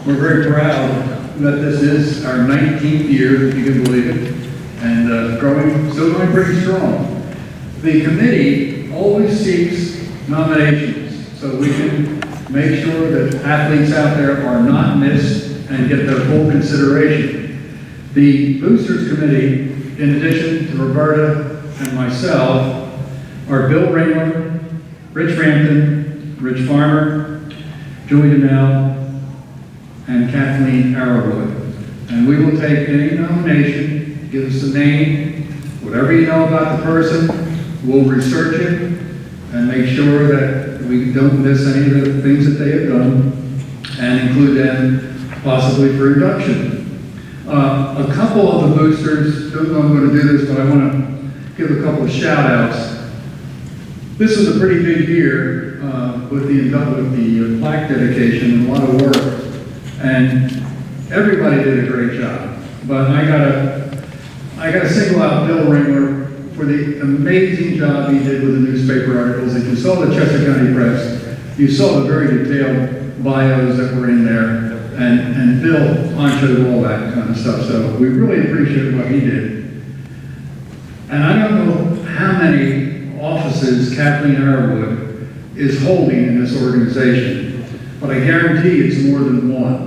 We're very proud that this is our 19th year, if you can believe it, and still going pretty strong. The committee always seeks nominations so we can make sure that athletes out there are not missed and get their full consideration. The Boosters Committee, in addition to Roberta and myself, are Bill Ringler, Rich Rampton, Rich Farmer, Julie DeMel, and Kathleen Arrowwood. And we will take any nomination, give us a name, whatever you know about the person, we'll research it and make sure that we don't miss any of the things that they have done and include them possibly for induction. A couple of the boosters, don't know I'm going to do this, but I want to give a couple of shout outs. This was a pretty big year with the plaque dedication and a lot of work. And everybody did a great job. But I gotta single out Bill Ringler for the amazing job he did with the newspaper articles. If you saw the Chester County Press, you saw the very detailed bios that were in there. And Bill ponchoed all that kind of stuff. So we really appreciate what he did. And I don't know how many offices Kathleen Arrowwood is holding in this organization, but I guarantee it's more than one.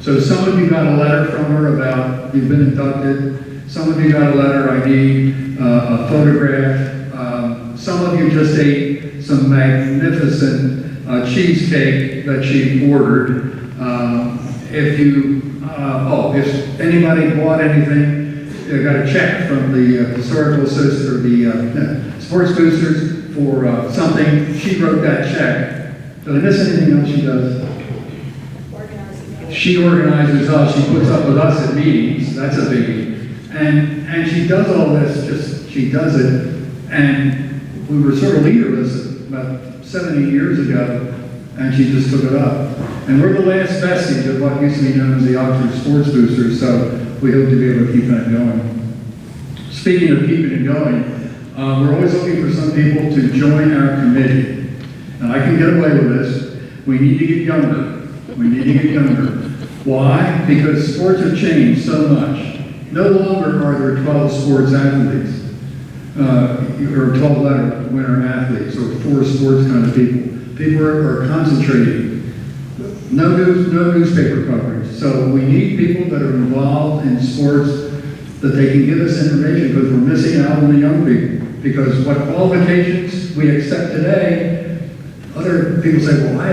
So some of you got a letter from her about you've been inducted. Some of you got a letter, I need a photograph. Some of you just ate some magnificent cheesecake that she ordered. If anybody bought anything, you got a check from the Historical Association or the Sports Boosters for something. She wrote that check. Did I miss anything else she does? She organizes us. She puts up with us at meetings. That's a biggie. And she does all this. She does it. And we were sort of leaderless about 70 years ago, and she just took it up. And we're the last vestige of what used to be known as the Oxford Sports Boosters, so we hope to be able to keep that going. Speaking of keeping it going, we're always looking for some people to join our committee. And I can get away with this. We need to get younger. We need to get younger. Why? Because sports have changed so much. No longer are there 12 sports athletes, or 12-letter winner athletes, or 4 sports kind of people. People are concentrating. No newspaper coverage. So we need people that are involved in sports that they can give us information, because we're missing out on the young people. Because what qualifications we accept today, other people say, well, I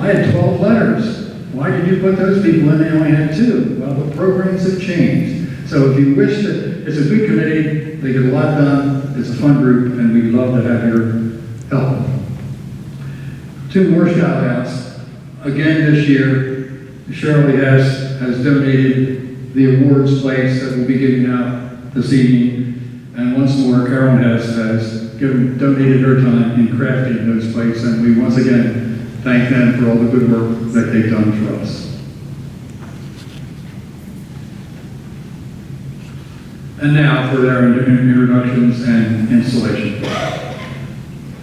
had 12 letters. Why did you put those people in? They only had 2. Well, the programs have changed. So if you wish that, it's a good committee. They get a lot done. It's a fun group, and we'd love to have your help. 2 more shout outs. Again this year, Shirley has donated the awards plates that we'll be giving out this evening. And once more, Carolyn has donated her time in crafting those plates. And we once again thank them for all the good work that they've done for us. And now for their introductions and installation.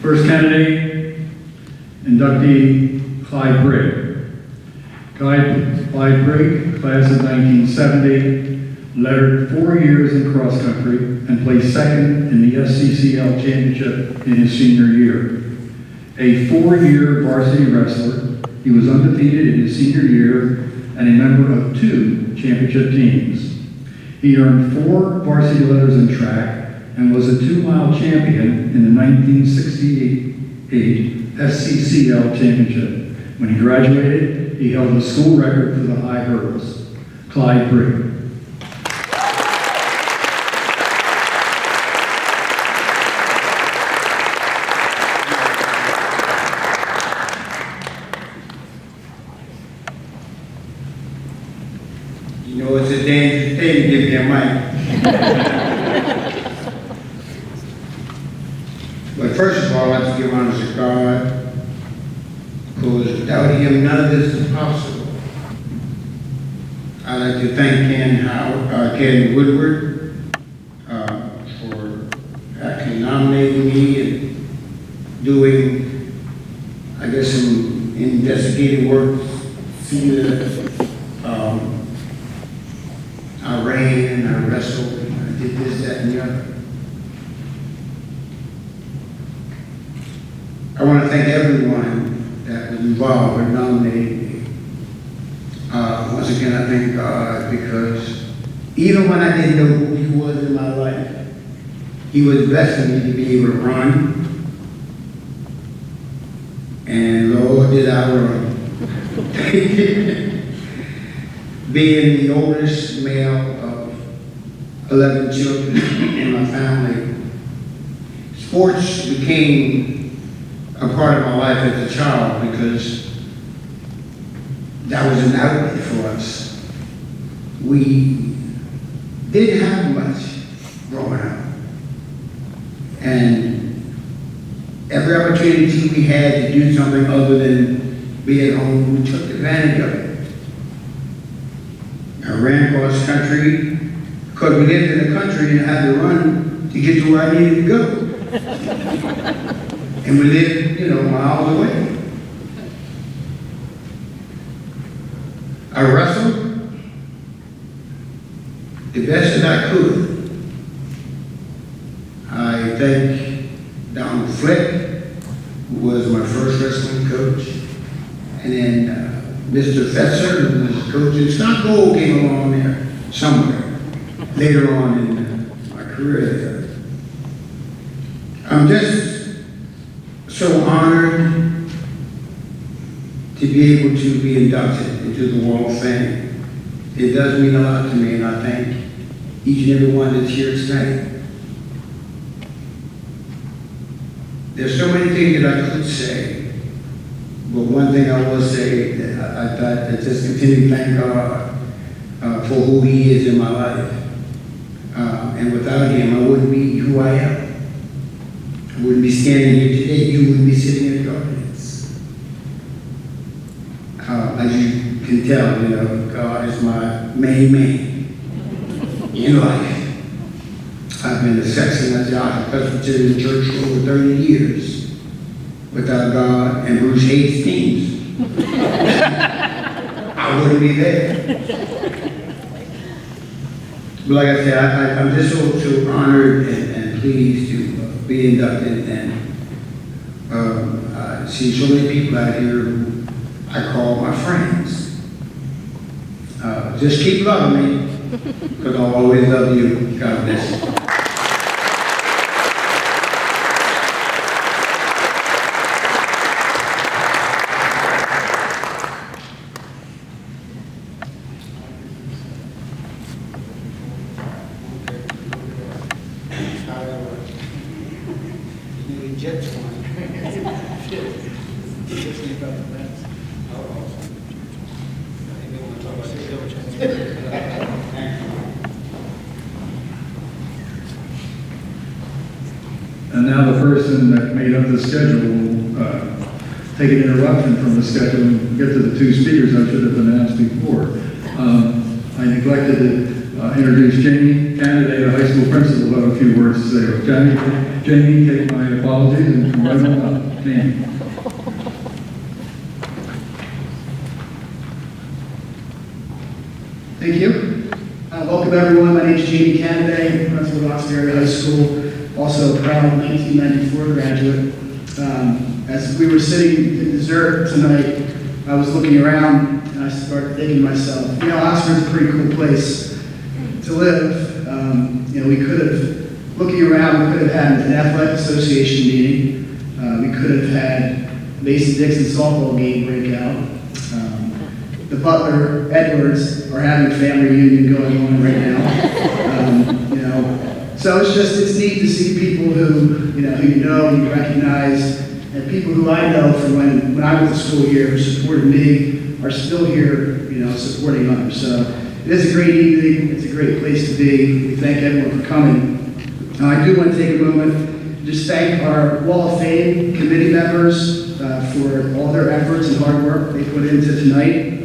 First candidate, inductee, Clyde Brigg. Clyde Brigg, class of 1970, lettered 4 years in cross country and placed second in the SCCL championship in his senior year. A 4-year varsity wrestler, he was undefeated in his senior year and a member of 2 championship teams. He earned 4 varsity letters in track and was a 2-mile champion in the 1968 SCCL championship. When he graduated, he held the school record for the high hurdles. Clyde Brigg. You know, it's a dangerous thing to give me a mic. But first of all, I'd like to give honor to God, because without him, none of this is possible. I'd like to thank Ken Woodward for actually nominating me and doing, I guess, some investigative work, see the wrestled, and I did this, that, and the other. I want to thank everyone that was involved with nominating me. Once again, I thank God because even when I didn't know who He was in my life, He was blessing me to be able to run. And Lord, did I run. Being the oldest male of 11 children in my family, sports became a part of my life as a child because that was an outlet for us. We didn't have much growing up. And every opportunity we had to do something other than be at home, we took advantage of it. I ran across country because we lived in the country and had to run to get to where I needed to go. And we lived, miles away. I wrestled the best that I could. I thank Donald Flick, who was my first wrestling coach, and then Mr. Fetzer, who was coach, and Scott Gold came along there somewhere later on in my career there. I'm just so honored to be able to be inducted into the Wall of Fame. It does mean a lot to me, and I thank each and every one that's here tonight. There's so many things that I could say, but one thing I will say that I thought that just continue to thank God for who He is in my life. And without Him, I wouldn't be who I am. I wouldn't be standing here today. You wouldn't be sitting in the audience. As you can tell, God is my main man in life. I've been a sexton at the Presbyterian Church for over 30 years without God and Bruce Hastings. I wouldn't be there. But like I said, I'm just so honored and pleased to be inducted, and I see so many people out here who I call my friends. Just keep loving me, because I'll always love you. God bless you. And now the person that made up the schedule will take an interruption from the schedule and get to the two speakers I should have announced before. I neglected to introduce Jamie Kennedy, a high school principal, who have a few words to say. Jamie, take my apologies and come right on up. Jamie. Thank you. Welcome everyone. My name is Jamie Kennedy, principal of Oxford High School. Also a proud 1994 graduate. As we were sitting at dessert tonight, I was looking around and I started thinking to myself, Oxford's a pretty cool place to live. We could have, looking around, we could have had an athletic association meeting. We could have had Mason-Dixon softball game breakout. The Butler Edwards are having a family reunion going on right now. So it's neat to see people who you recognize, and people who I know from when I was at school here who supported me are still here, supporting others. So it is a great evening. It's a great place to be. We thank everyone for coming. I do want to take a moment to just thank our Wall of Fame committee members for all their efforts and hard work they put into tonight.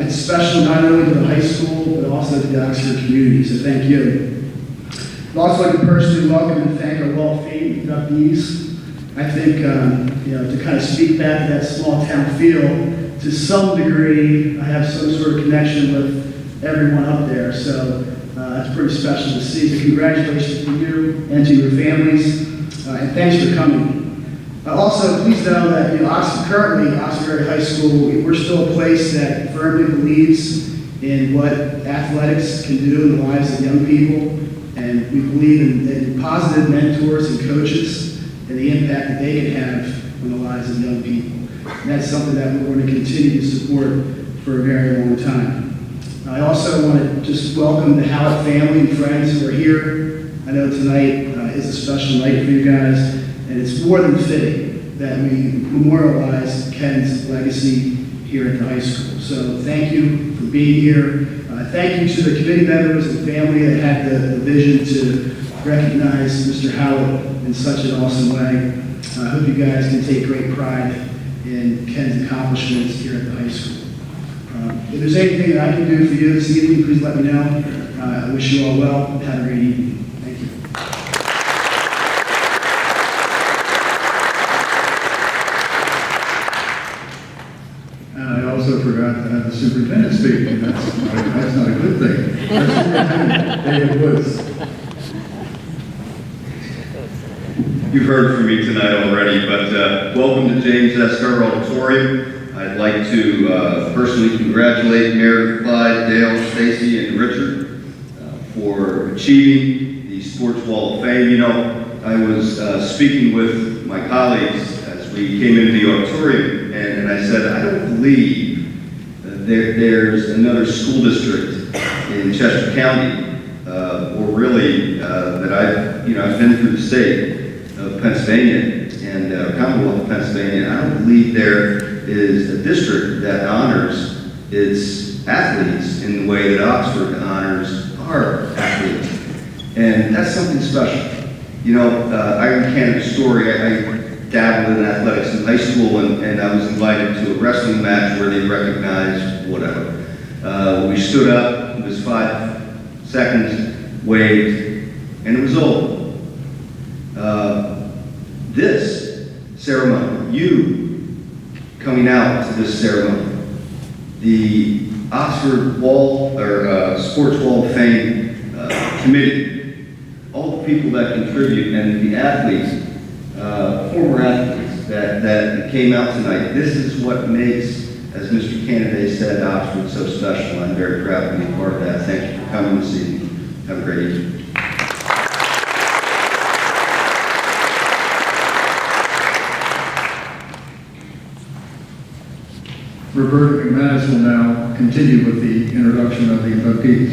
It's special not only to the high school, but also to the Oxford community, so thank you. I'd also like to personally welcome and thank our Wall of Fame inductees. I think, to kind of speak back to that small town feel, to some degree, I have some sort of connection with everyone up there. So It's pretty special to see. So congratulations to you and to your families, and thanks for coming. Also, please know that currently, Oxford High School, we're still a place that firmly believes in what athletics can do in the lives of young people, and we believe in positive mentors and coaches and the impact that they can have on the lives of young people. And that's something that we're going to continue to support for a very long time. I also want to just welcome the Howard family and friends who are here. I know tonight is a special night for you guys, and it's more than fitting that we memorialize Ken's legacy here at the high school. So thank you for being here. Thank you to the committee members and family that had the vision to recognize Mr. Howard in such an awesome way. I hope you guys can take great pride in Ken's accomplishments here at the high school. If there's anything that I can do for you this evening, please let me know. I wish you all well. Have a great evening. Thank you. And I also forgot to have the superintendent speak, and that's not a good thing. That's Superintendent David Woods. You've heard from me tonight already, but welcome to James S. Kerr Auditorium. I'd like to personally congratulate Meredith, Clyde, Dale, Stacy, and Richard for achieving the Sports Wall of Fame. You know, I was speaking with my colleagues as we came into the auditorium, and I said, I don't believe that there's another school district in Chester County, or really that I've been through the state of Pennsylvania and Commonwealth of Pennsylvania. I don't believe there is a district that honors its athletes in the way that Oxford honors our athletes. And that's something special. You know, I recanted a story. I dabbled in athletics in high school, and I was invited to a wrestling match where they recognized whatever. We stood up, it was 5 seconds, waved, and it was over. This ceremony, you coming out to this ceremony, the Oxford Wall or Sports Wall of Fame Committee, all the people that contribute, and the athletes, former athletes that came out tonight. This is what makes, as Mr. Kennedy said, Oxford so special. I'm very proud to be a part of that. Thank you for coming this evening. Have a great evening. Roberta McManus will now continue with the introduction of the inductees.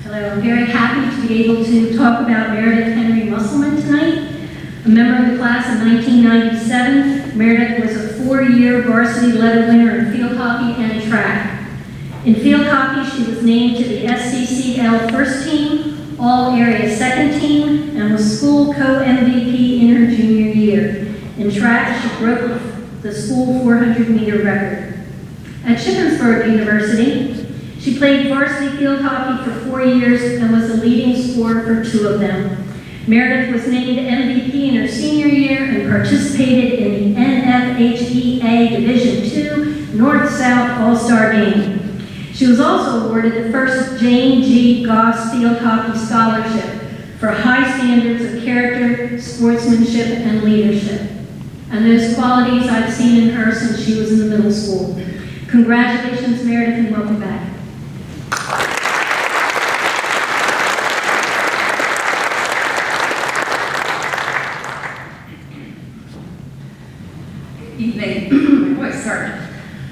Hello, I'm very happy to be able to talk about Meredith Henry Musselman tonight. A member of the class of 1997, Meredith was a 4-year varsity letter winner in field hockey and track. In field hockey, she was named to the SCCL first team, all area second team, and was school co-MVP in her junior year. In track, she broke the school 400-meter record. At Shippensburg University, she played varsity field hockey for 4 years and was the leading scorer for 2 of them. Meredith was named MVP in her senior year and participated in the NFHEA Division II North-South All-Star Game. She was also awarded the first Jane G. Goss Field Hockey Scholarship for high standards of character, sportsmanship, and leadership. And those qualities I've seen in her since she was in the middle school. Congratulations, Meredith, and welcome back. Evening. My voice, sorry.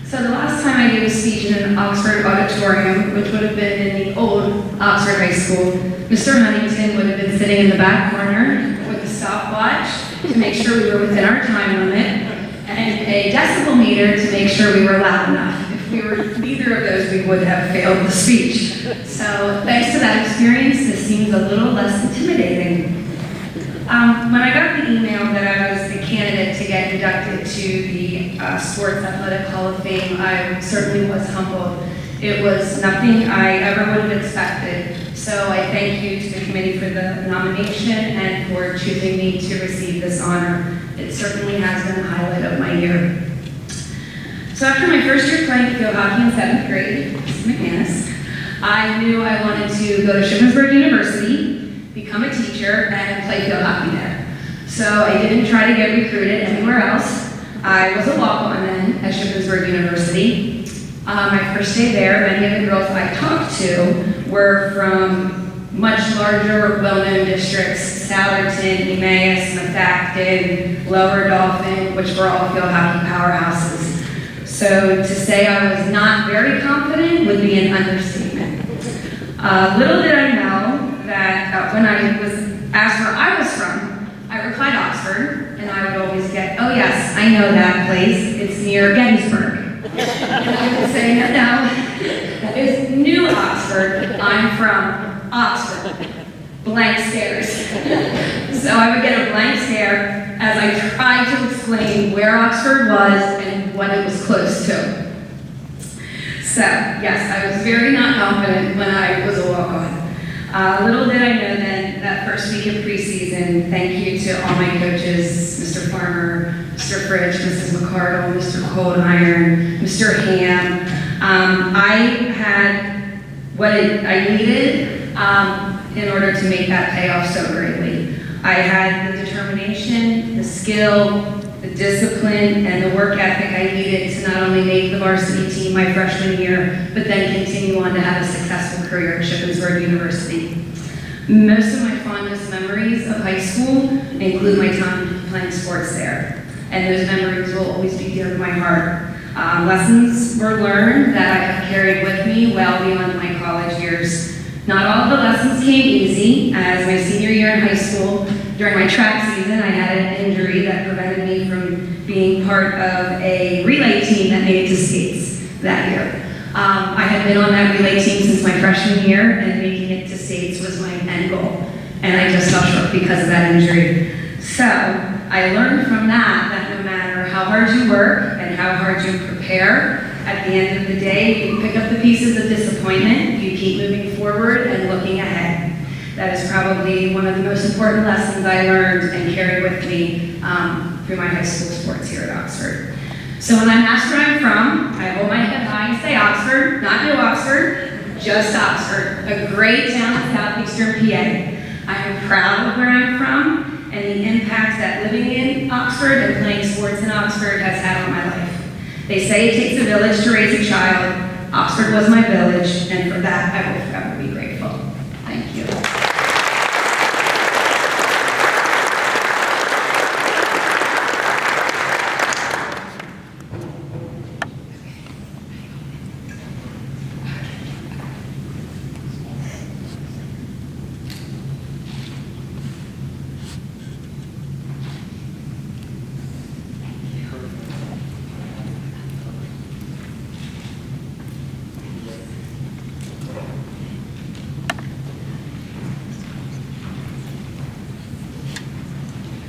So the last time I gave a speech in an Oxford auditorium, which would have been in the old Oxford High School, Mr. Huntington would have been sitting in the back corner with a stopwatch to make sure we were within our time limit, and a decibel meter to make sure we were loud enough. If we were neither of those, we would have failed the speech. So thanks to that experience, this seems a little less intimidating. When I got the email that I was the candidate to get inducted to the Sports Athletic Hall of Fame, I certainly was humbled. It was nothing I ever would have expected. So I thank you to the committee for the nomination and for choosing me to receive this honor. It certainly has been the highlight of my year. So after my first year playing field hockey in 7th grade, Mrs. McManus, I knew I wanted to go to Shippensburg University, become a teacher, and play field hockey there. So I didn't try to get recruited anywhere else. I was a walk-on then at Shippensburg University. My first day there, many of the girls I talked to were from much larger, well-known districts, Souderton, Emmaus, Methacton, Lower Dauphin, which were all field hockey powerhouses. So to say I was not very confident would be an understatement. Little did I know that when I was asked where I was from, I replied Oxford, and I would always get, oh yes, I know that place, it's near Gettysburg. And I would say, no, that is New Oxford, I'm from Oxford. Blank stares. So I would get a blank stare as I tried to explain where Oxford was and what it was close to. So, yes, I was very not confident when I was a walk-on. Little did I know then, that first week of preseason, thank you to all my coaches, Mr. Farmer, Mr. Fridge, Mrs. McCardle, Mr. Coldiron, Mr. Ham. I had what I needed in order to make that pay off so greatly. I had the determination, the skill, the discipline, and the work ethic I needed to not only make the varsity team my freshman year, but then continue on to have a successful career at Shippensburg University. Most of my fondest memories of high school include my time playing sports there, and those memories will always be dear to my heart. Lessons were learned that I have carried with me well beyond my college years. Not all of the lessons came easy, as my senior year in high school, during my track season, I had an injury that prevented me from being part of a relay team that made it to states that year. I had been on that relay team since my freshman year, and making it to states was my end goal. And I just fell short because of that injury. So I learned from that no matter how hard you work and how hard you prepare, at the end of the day, you pick up the pieces of disappointment, you keep moving forward and looking ahead. That is probably one of the most important lessons I learned and carried with me through my high school sports here at Oxford. So when I'm asked where I'm from, I hold my head high and say Oxford, not New Oxford, just Oxford, a great town in southeastern PA. I am proud of where I'm from and the impact that living in Oxford and playing sports in Oxford has had on my life. They say it takes a village to raise a child. Oxford was my village, and for that I will forever be grateful. Thank you.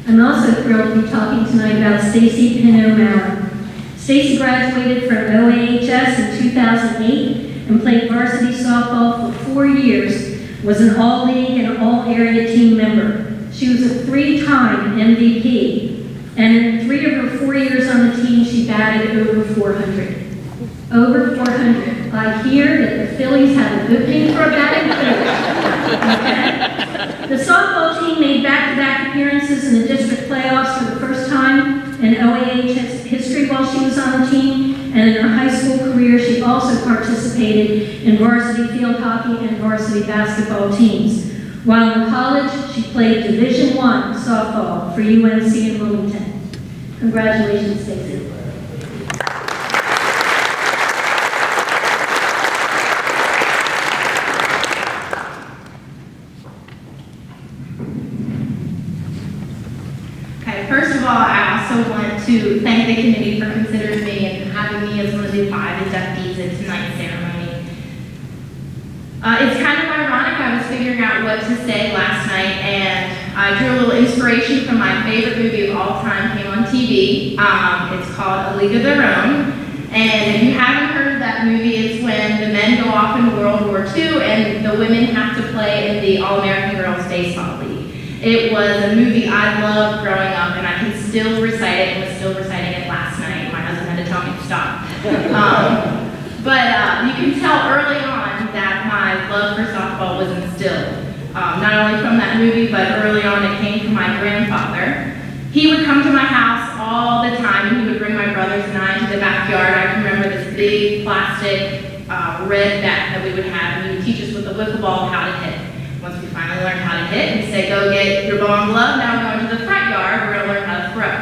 I'm also thrilled to be talking tonight about Stacy Pinot Mallon. Stacy graduated from OAHS in 2008 and played varsity softball for 4 years, was an all-league and all-area team member. She was a 3-time MVP, and in 3 of her 4 years on the team, she batted over 400. Over 400. I hear that the Phillies have a good name for a batting coach. Okay? The softball team made back-to-back appearances in the district playoffs for the first time in OAHS history while she was on the team, and in her high school career, she also participated in varsity field hockey and varsity basketball teams. While in college, she played Division I softball for UNC in Wilmington. Congratulations, Stacy. First of all, I also want to thank the committee for considering me and having me as one of the 5 inductees at tonight's ceremony. It's kind of ironic, I was figuring out what to say last night, and I drew a little inspiration from my favorite movie of all time, came on TV. It's called A League of Their Own, and if you haven't heard of that movie, it's when the men go off in World War II and the women have to play in the All-American Girls Baseball League. It was a movie I loved growing up, and I can still recite it, and was still reciting it last night. My husband had to tell me to stop. But you can tell early on that my love for softball was instilled. Not only from that movie, but early on it came from my grandfather. He would come to my house all the time, and he would bring my brothers and I into the backyard. I can remember this big plastic red bat that we would have, and he would teach us with a wiffle ball how to hit. Once we finally learned how to hit, he'd say, go get your ball and glove, now we're going to the front yard, we're gonna learn how to throw.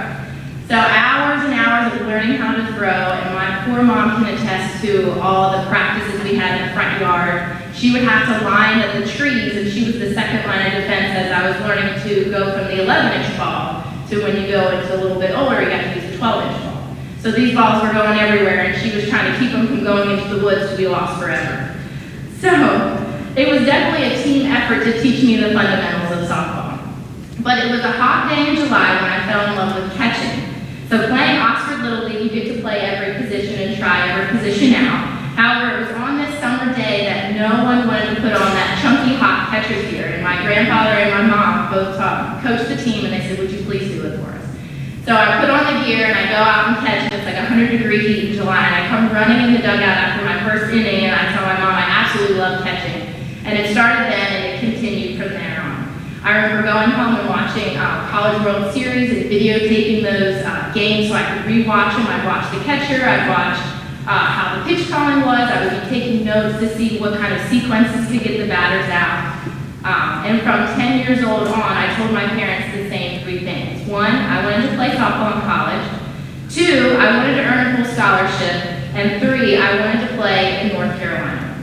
So hours and hours of learning how to throw, and my poor mom can attest to all the practices we had in the front yard. She would have to line up the trees, and she was the second line of defense as I was learning to go from the 11-inch ball to when you go into a little bit older, you have to use the 12-inch ball. So these balls were going everywhere, and she was trying to keep them from going into the woods to be lost forever. So it was definitely a team effort to teach me the fundamentals of softball. But it was a hot day in July when I fell in love with catching. So playing Oxford Little League, you get to play every position and try every position out. However, it was on this summer day that no one wanted to put on that chunky hot catcher's gear, and my grandfather and my mom both coached the team, and they said, would you please do it for us? So I put on the gear, and I go out and catch, and it's like 100-degree heat in July, and I come running in the dugout after my first inning, and I tell my mom I absolutely love catching. And it started then, and it continued from there on. I remember going home and watching College World Series and videotaping those games so I could rewatch them. I'd watch the catcher, I'd watch how the pitch calling was. I would be taking notes to see what kind of sequences could get the batters out. And from 10 years old on, I told my parents the same three things. One, I wanted to play softball in college. Two, I wanted to earn a full scholarship. And three, I wanted to play in North Carolina.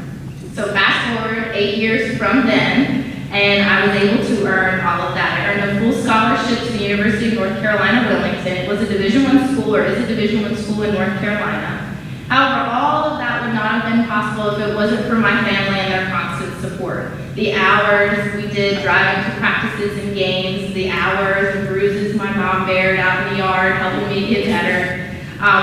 So fast forward 8 years from then, and I was able to earn all of that. I earned a full scholarship to the University of North Carolina, Wilmington. It was a Division I school, or is a Division I school in North Carolina. However, all of that would not have been possible if it wasn't for my family and their constant support. The hours we did driving to practices and games, the hours and bruises my mom bared out in the yard helping me get better.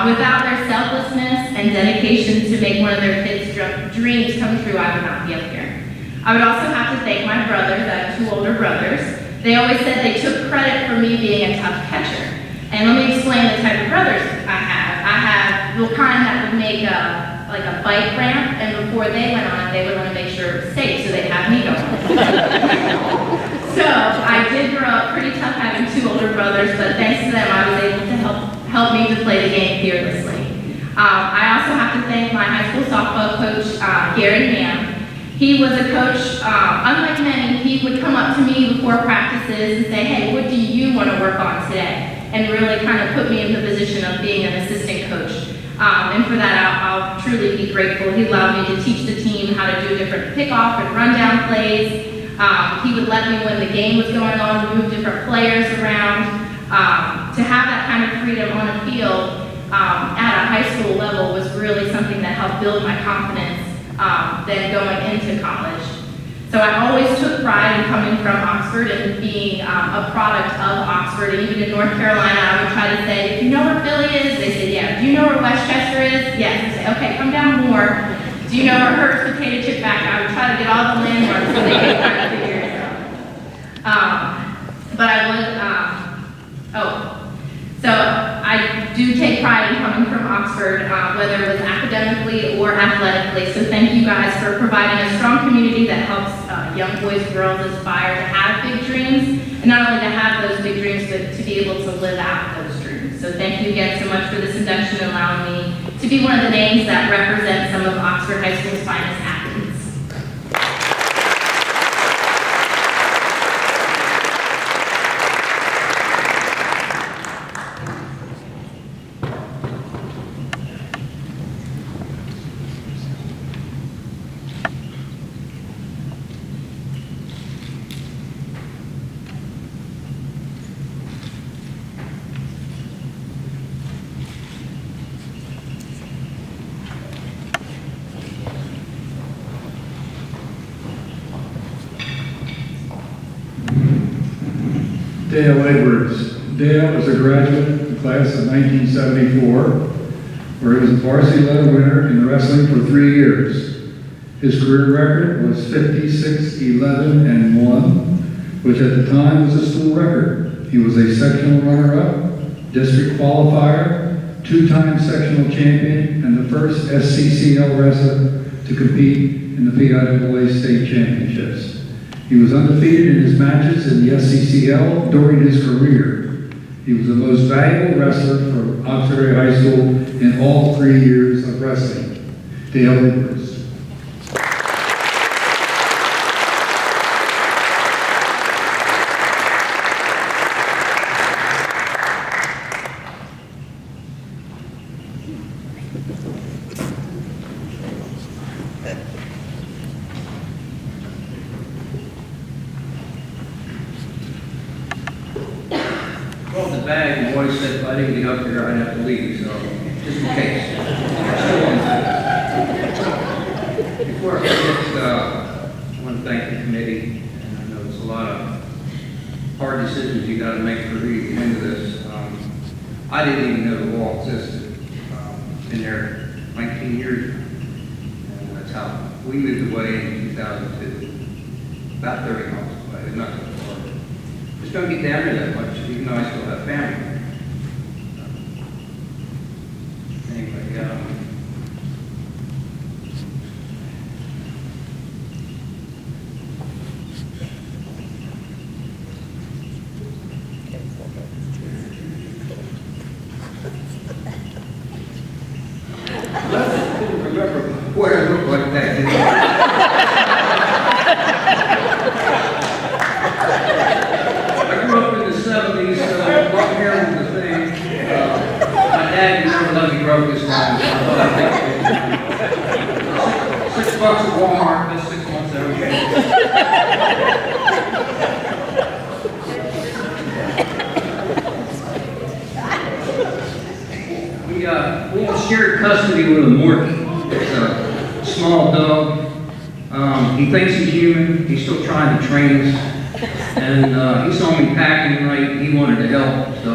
Without their selflessness and dedication to make one of their kids' dreams come true, I would not be up here. I would also have to thank my brothers. I have two older brothers. They always said they took credit for me being a tough catcher. And let me explain the type of brothers I have. I have the kind that would make like a bike ramp, and before they went on it, they would want to make sure it was safe, so they'd have me go on it. So I did grow up pretty tough having two older brothers, but thanks to them, I was able to help me to play the game fearlessly. I also have to thank my high school softball coach, Gary Ham. He was a coach, unlike many, he would come up to me before practices and say, hey, what do you want to work on today? And really kind of put me in the position of being an assistant coach. And for that, I'll truly be grateful. He allowed me to teach the team how to do different pickoff and rundown plays. He would let me, when the game was going on, move different players around. To have that kind of freedom on a field at a high school level was really something that helped build my confidence then going into college. So I always took pride in coming from Oxford and being a product of Oxford. And even in North Carolina, I would try to say, do you know where Philly is? They said, yeah. Do you know where Westchester is? Yes. I say, okay, come down more. Do you know where Hurst Potato Chip Factory? I would try to get all the landmarks so they could kind of figure it out. But I would, so I do take pride in coming from Oxford, whether it was academically or athletically. So thank you guys for providing a strong community that helps young boys and girls aspire to have big dreams, and not only to have those big dreams, but to be able to live out those dreams. So thank you again so much for this induction and allowing me to be one of the names that represent some of Oxford High School's finest athletes. Dale Edwards. Dale is a graduate of the class of 1974, where he was a varsity letter winner in wrestling for 3 years. His career record was 56-11-1, which at the time was a school record. He was a sectional runner-up, district qualifier, 2 two-time sectional champion, and the first SCCL wrestler to compete in the PIAA state championships. He was undefeated in his matches in the SCCL during his career. He was the most valuable wrestler for Oxford High School in all 3 years of wrestling. Dale Edwards. Well, the bag, the boy said if I didn't get up here, I'd have to leave, so just in case. Before I forget, I want to thank the committee, and I know it's a lot of hard decisions you got to make for you to get into this. I didn't even know the law existed. Been there 19 years, and that's how we moved away in 2002. About 30 miles away, not that far. Just don't get down there that much, even though I still have family. Anyway, I couldn't remember what I looked like that, did I? I grew up in the 70s, so long hair was the thing. My dad never let me grow this long, so I thought I'd take it. $6 at Walmart, that's 6 months every year. We have shared custody with a Morkie. It's a small dog. He thinks he's human. He's still trying to train us. And he saw me packing right. He wanted to help, so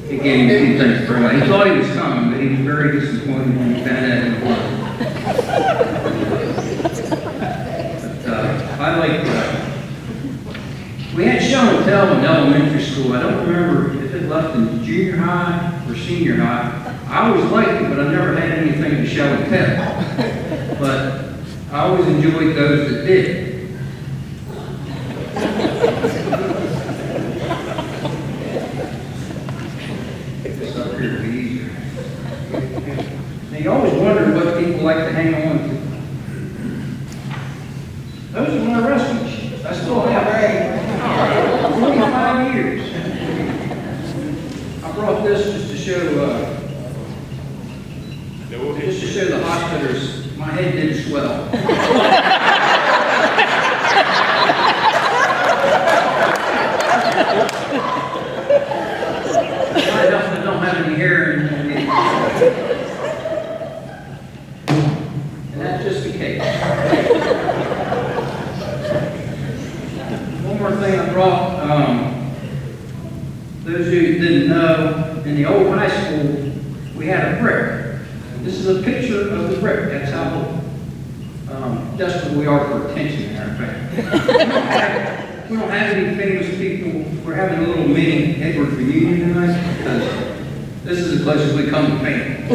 he gave me a few things for him. He thought he was coming, but he was very disappointed when he found out he wasn't. But I like we had show and tell in elementary school. I don't remember if it left in junior high or senior high. I always liked it, but I never had anything to show and tell. But I always enjoyed those that did. Pick this up here to be easier. Now you always wonder what people like to hang on to. Those are my wrestling shoes. I still have 45 years. I brought this just to show the hospitals my head didn't swell. I don't have any hair in me. And that's just the case. One more thing I brought. Those who didn't know, in the old high school, we had a brick. This is a picture of the brick. That's how desperate we are for attention in our family. We don't have any famous people. We're having a little mini Edward reunion tonight because this is as close as we come to fame.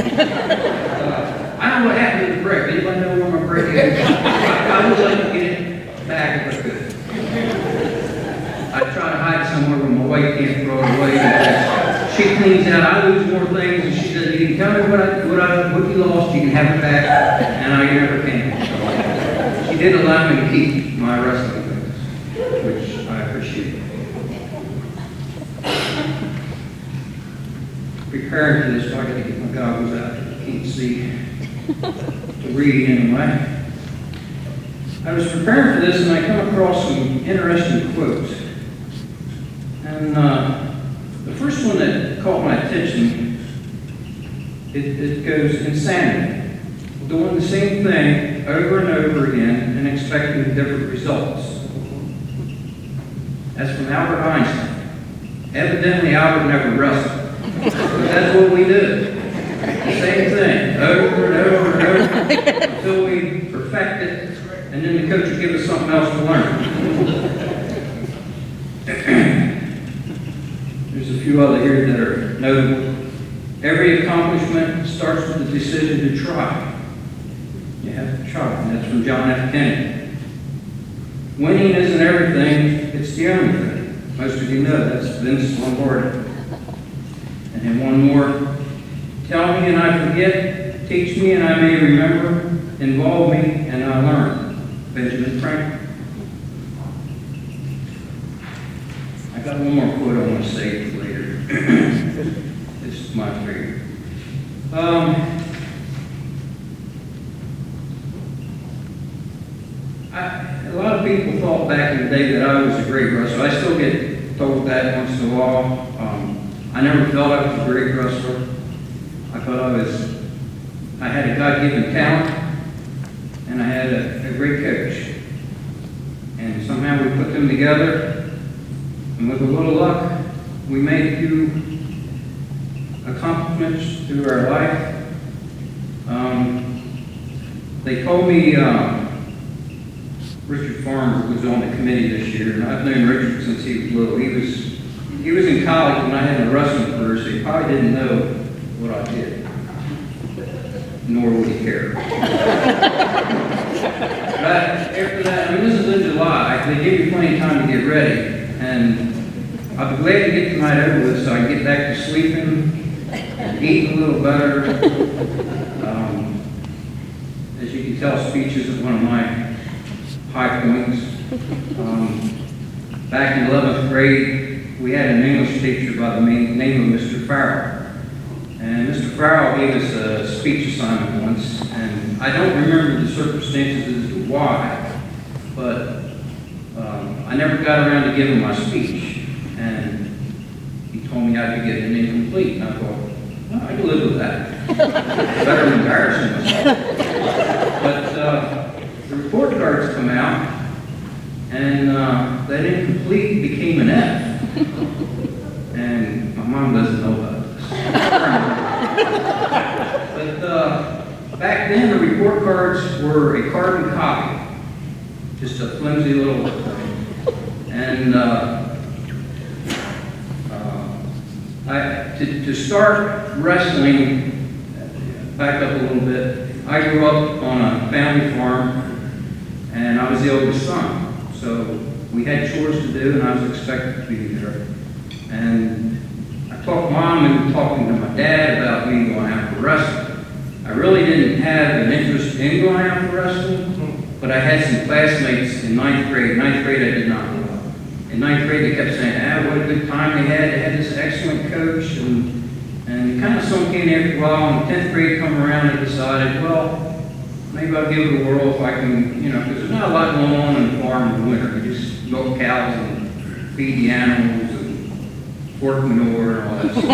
I don't know what happened to the brick. Anybody know where my brick is? I would like to get it back if I could. I try to hide somewhere where my wife can't throw it away. She cleans out. I lose more things, and she said, "You can tell me what you lost. You can have it back." And I never can. So she did allow me to keep my wrestling things, which I appreciate. Preparing for this, so I got to get my goggles out. I can't see to read anyway. I was preparing for this, and I come across some interesting quotes. And the first one that caught my attention, it goes, insanity. Doing the same thing over and over again and expecting different results. That's from Albert Einstein. Evidently, Albert never wrestled. But that's what we do. Same thing, over and over and over, until we perfect it, and then the coach will give us something else to learn. There's a few other here that are notable. Every accomplishment starts with the decision to try. You have to try, and that's from John F. Kennedy. Winning isn't everything, it's the only thing. Most of you know that's Vince Lombardi. And then one more. Tell me and I forget, teach me and I may remember, involve me and I learn. Benjamin Franklin. I got one more quote I want to say later. This is my favorite. A lot of people thought back in the day that I was a great wrestler. I still get told that once in a while. I never felt I was a great wrestler. I thought I had a God-given talent, and I had a great coach. And somehow we put them together, and with a little luck, we made a few accomplishments through our life. They told me Richard Farmer was on the committee this year, and I've known Richard since he was little. He was in college when I had a wrestling career, so he probably didn't know what I did, nor would he care. But after that, I mean, this is in July. They give you plenty of time to get ready, and I'll be glad to get tonight over with so I can get back to sleeping and eating a little better. As you can tell, speech isn't one of my high points. Back in 11th grade, we had an English teacher by the name of Mr. Farrell. And Mr. Farrell gave us a speech assignment once, and I don't remember the circumstances as to why, but I never got around to giving my speech. And he told me I could get an incomplete, and I thought, well, I can live with that. Better than embarrassing myself. But the report cards come out, and that incomplete became an F. And my mom doesn't know about this. But back then, the report cards were a carbon copy, just a flimsy little thing. And to start wrestling, back up a little bit, I grew up on a family farm, and I was the oldest son. So we had chores to do, and I was expected to be there. And I talked Mom into talking to my dad about me going out for wrestling. I really didn't have an interest in going out for wrestling, but I had some classmates in 9th grade. 9th grade I did not go out. In 9th grade they kept saying, what a good time they had. They had this excellent coach, and it kind of sunk in after a while. And 10th grade come around and decided, well, maybe I'll give it a whirl if I can, because there's not a lot going on in the farm in the winter. You just milk cows and feed the animals and work manure and all that stuff.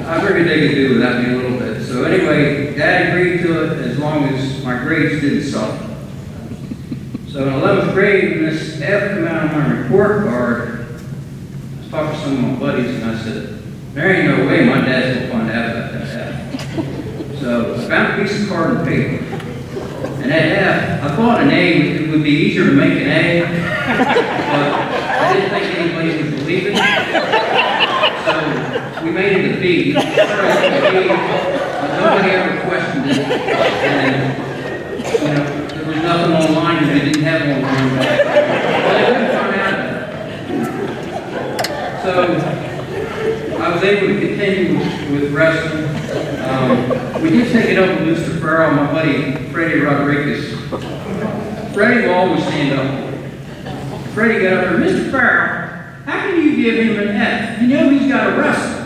I figured they could do without me a little bit. So anyway, Dad agreed to it as long as my grades didn't suffer. So in 11th grade, when this F came out on my report card, I was talking to some of my buddies and I said, there ain't no way my dad's going to find out about that F. So I found a piece of carbon paper. And that F, I thought an A would be easier to make an A, but I didn't think anybody would believe it. So we made it a B. But nobody ever questioned it. And, there was nothing online that they didn't have online. But they couldn't find out about it. So I was able to continue with wrestling. We did take it up with Mr. Farrell, my buddy Freddie Rodriguez. Freddie will always stand up. Freddie got up there, Mr. Farrell, how can you give him an F? You know he's got to wrestle.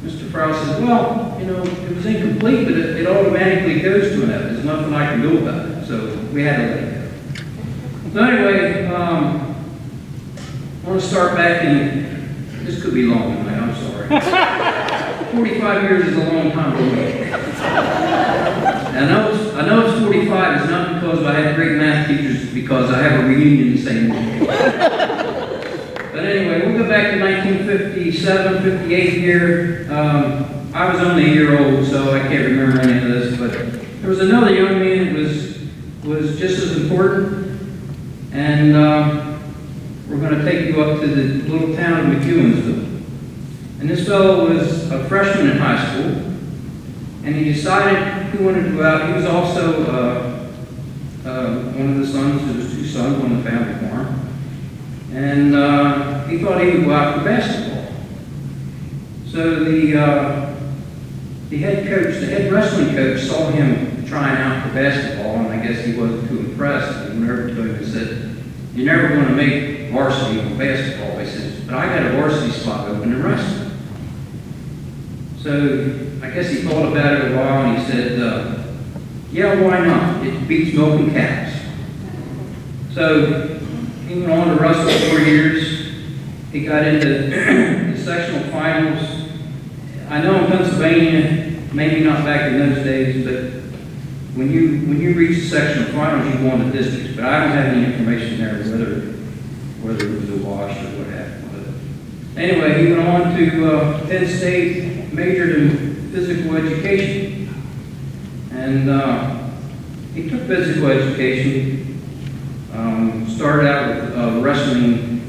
Mr. Farrell says, well, it was incomplete, but it automatically goes to an F. There's nothing I can do about it. So we had to let it go. So anyway, I want to start back in, this could be long tonight, I'm sorry. 45 years is a long time to wait. And I know it's 45, it's not because I had great math teachers, it's because I have a reunion the same week. But anyway, we'll go back to 1957, 58 here. I was only a year old, so I can't remember any of this, but there was another young man that was just as important. And we're going to take you up to the little town of McEwensville. And this fellow was a freshman in high school, and he decided he wanted to go out. He was also one of the sons, there was 2 sons on the family farm, and he thought he would go out for basketball. So the head coach, the head wrestling coach, saw him trying out for basketball, and I guess he wasn't too impressed. And went over to him and said, "You're never going to make varsity on basketball." He says, "But I got a varsity spot open in wrestling." So I guess he thought about it a while, and he said, "Yeah, why not? It beats milking cows." So he went on to wrestle 4 years. He got into the sectional finals. I know in Pennsylvania, maybe not back in those days, but when you reach the sectional finals, you go on to districts. But I don't have any information there whether it was a wash or what happened. But anyway, he went on to Penn State, majored in physical education, and he took physical education. Started out with wrestling.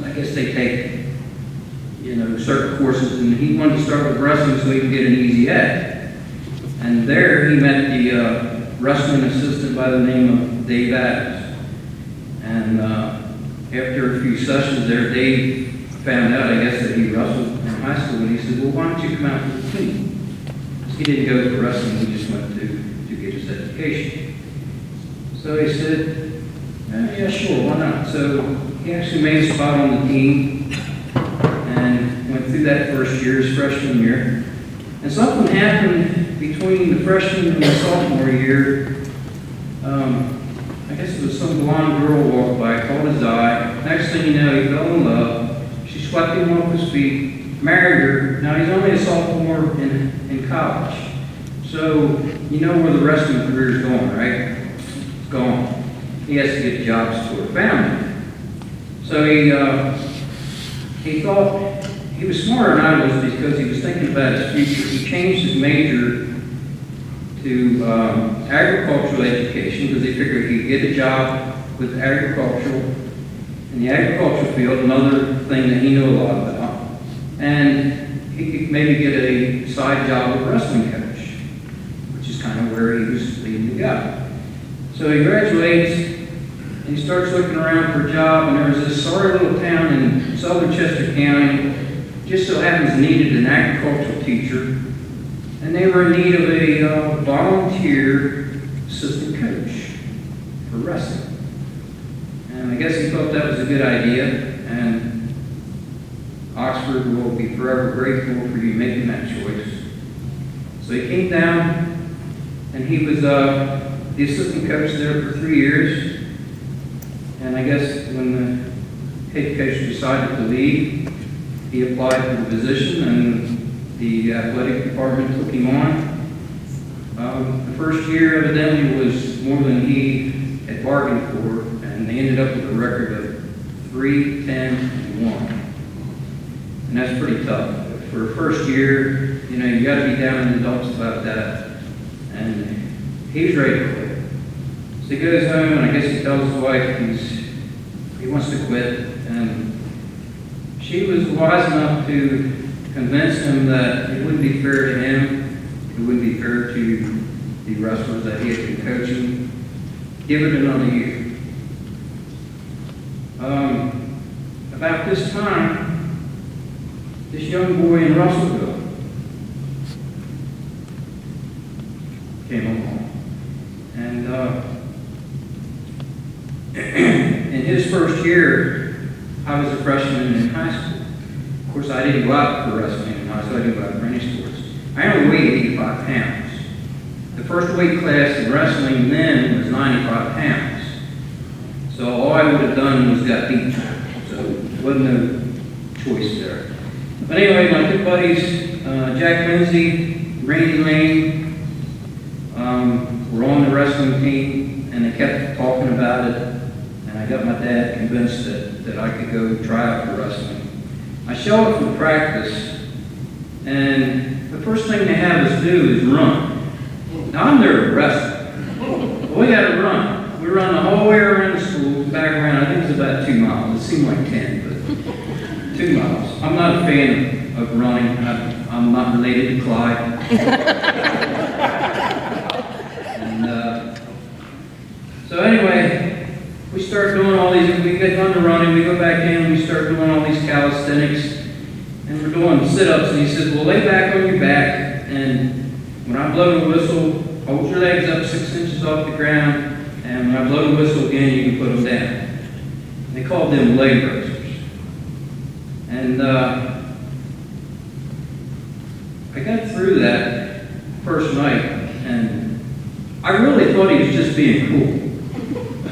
I guess they take, certain courses, and he wanted to start with wrestling so he could get an easy A. And there he met the wrestling assistant by the name of Dave Adams. And after a few sessions there, Dave found out, I guess, that he wrestled in high school, and he said, "Well, why don't you come out to the team?" He didn't go for wrestling, he just went to get his education. So he said, "Yeah, sure, why not?" So he actually made a spot on the team and went through that first year, his freshman year. And something happened between the freshman and the sophomore year. I guess it was some blonde girl walked by, caught his eye. Next thing you know, he fell in love. She swept him off his feet, married her. Now he's only a sophomore in college. So you know where the wrestling career is going, right? It's gone. He has to get jobs for a family. So he thought he was smarter than I was because he was thinking about his future. He changed his major to agricultural education because he figured he'd get a job with agricultural in the agricultural field, another thing that he knew a lot about, and he could maybe get a side job with wrestling coach, which is kind of where he was leading to go. So he graduates. And he starts looking around for a job, and there was this sorry little town in southern Chester County, just so happens needed an agricultural teacher, and they were in need of a volunteer assistant coach for wrestling. And I guess he thought that was a good idea, and Oxford will be forever grateful for you making that choice. So he came down, and he was the assistant coach there for 3 years. And I guess when the head coach decided to leave, he applied for the position, and the athletic department took him on. The first year evidently was more than he had bargained for, and they ended up with a record of 3-10-1. And that's pretty tough. For a first year, you got to be down in the dumps about that. And he was ready to quit. So he goes home, and I guess he tells his wife he wants to quit. And she was wise enough to convince him that it wouldn't be fair to him, it wouldn't be fair to the wrestlers that he had been coaching. Give it another year. About this time, this young boy in Russellville came along. And in his first year, I was a freshman in high school. Of course, I didn't go out for wrestling in high school, I didn't go out for any sports. I only weighed 85 pounds. The first weight class in wrestling then was 95 pounds. So all I would have done was got beat. So there wasn't no choice there. But anyway, my two buddies, Jack Lindsay, Randy Lane, were on the wrestling team, and they kept talking about it. And I got my dad convinced that I could go try out for wrestling. I show up for practice, and the first thing they have us do is run. Now I'm there to wrestle. We got to run. We run the whole way around the school, back around. I think it's about 2 miles. It seemed like 10, but 2 miles. I'm not a fan of running. I'm not related to Clyde. And so anyway, we start doing all these, we get done the running, we go back in, we start doing all these calisthenics, and we're doing sit-ups, and he said, well, lay back on your back, and when I blow the whistle, hold your legs up 6 inches off the ground, and when I blow the whistle again, you can put them down. They called them leg raisers. And I got through that first night, and I really thought he was just being cool.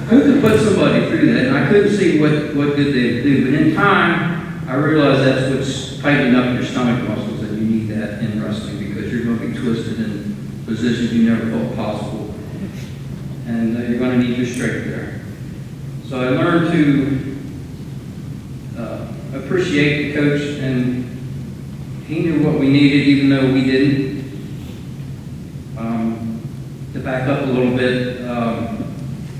Who could put somebody through that? And I couldn't see what good they would do. But in time, I realized that's what's tightening up your stomach muscles, and you need that in wrestling because you're going to be twisted in positions you never thought possible. And you're going to need your strength there. So I learned to appreciate the coach, and he knew what we needed even though we didn't. To back up a little bit,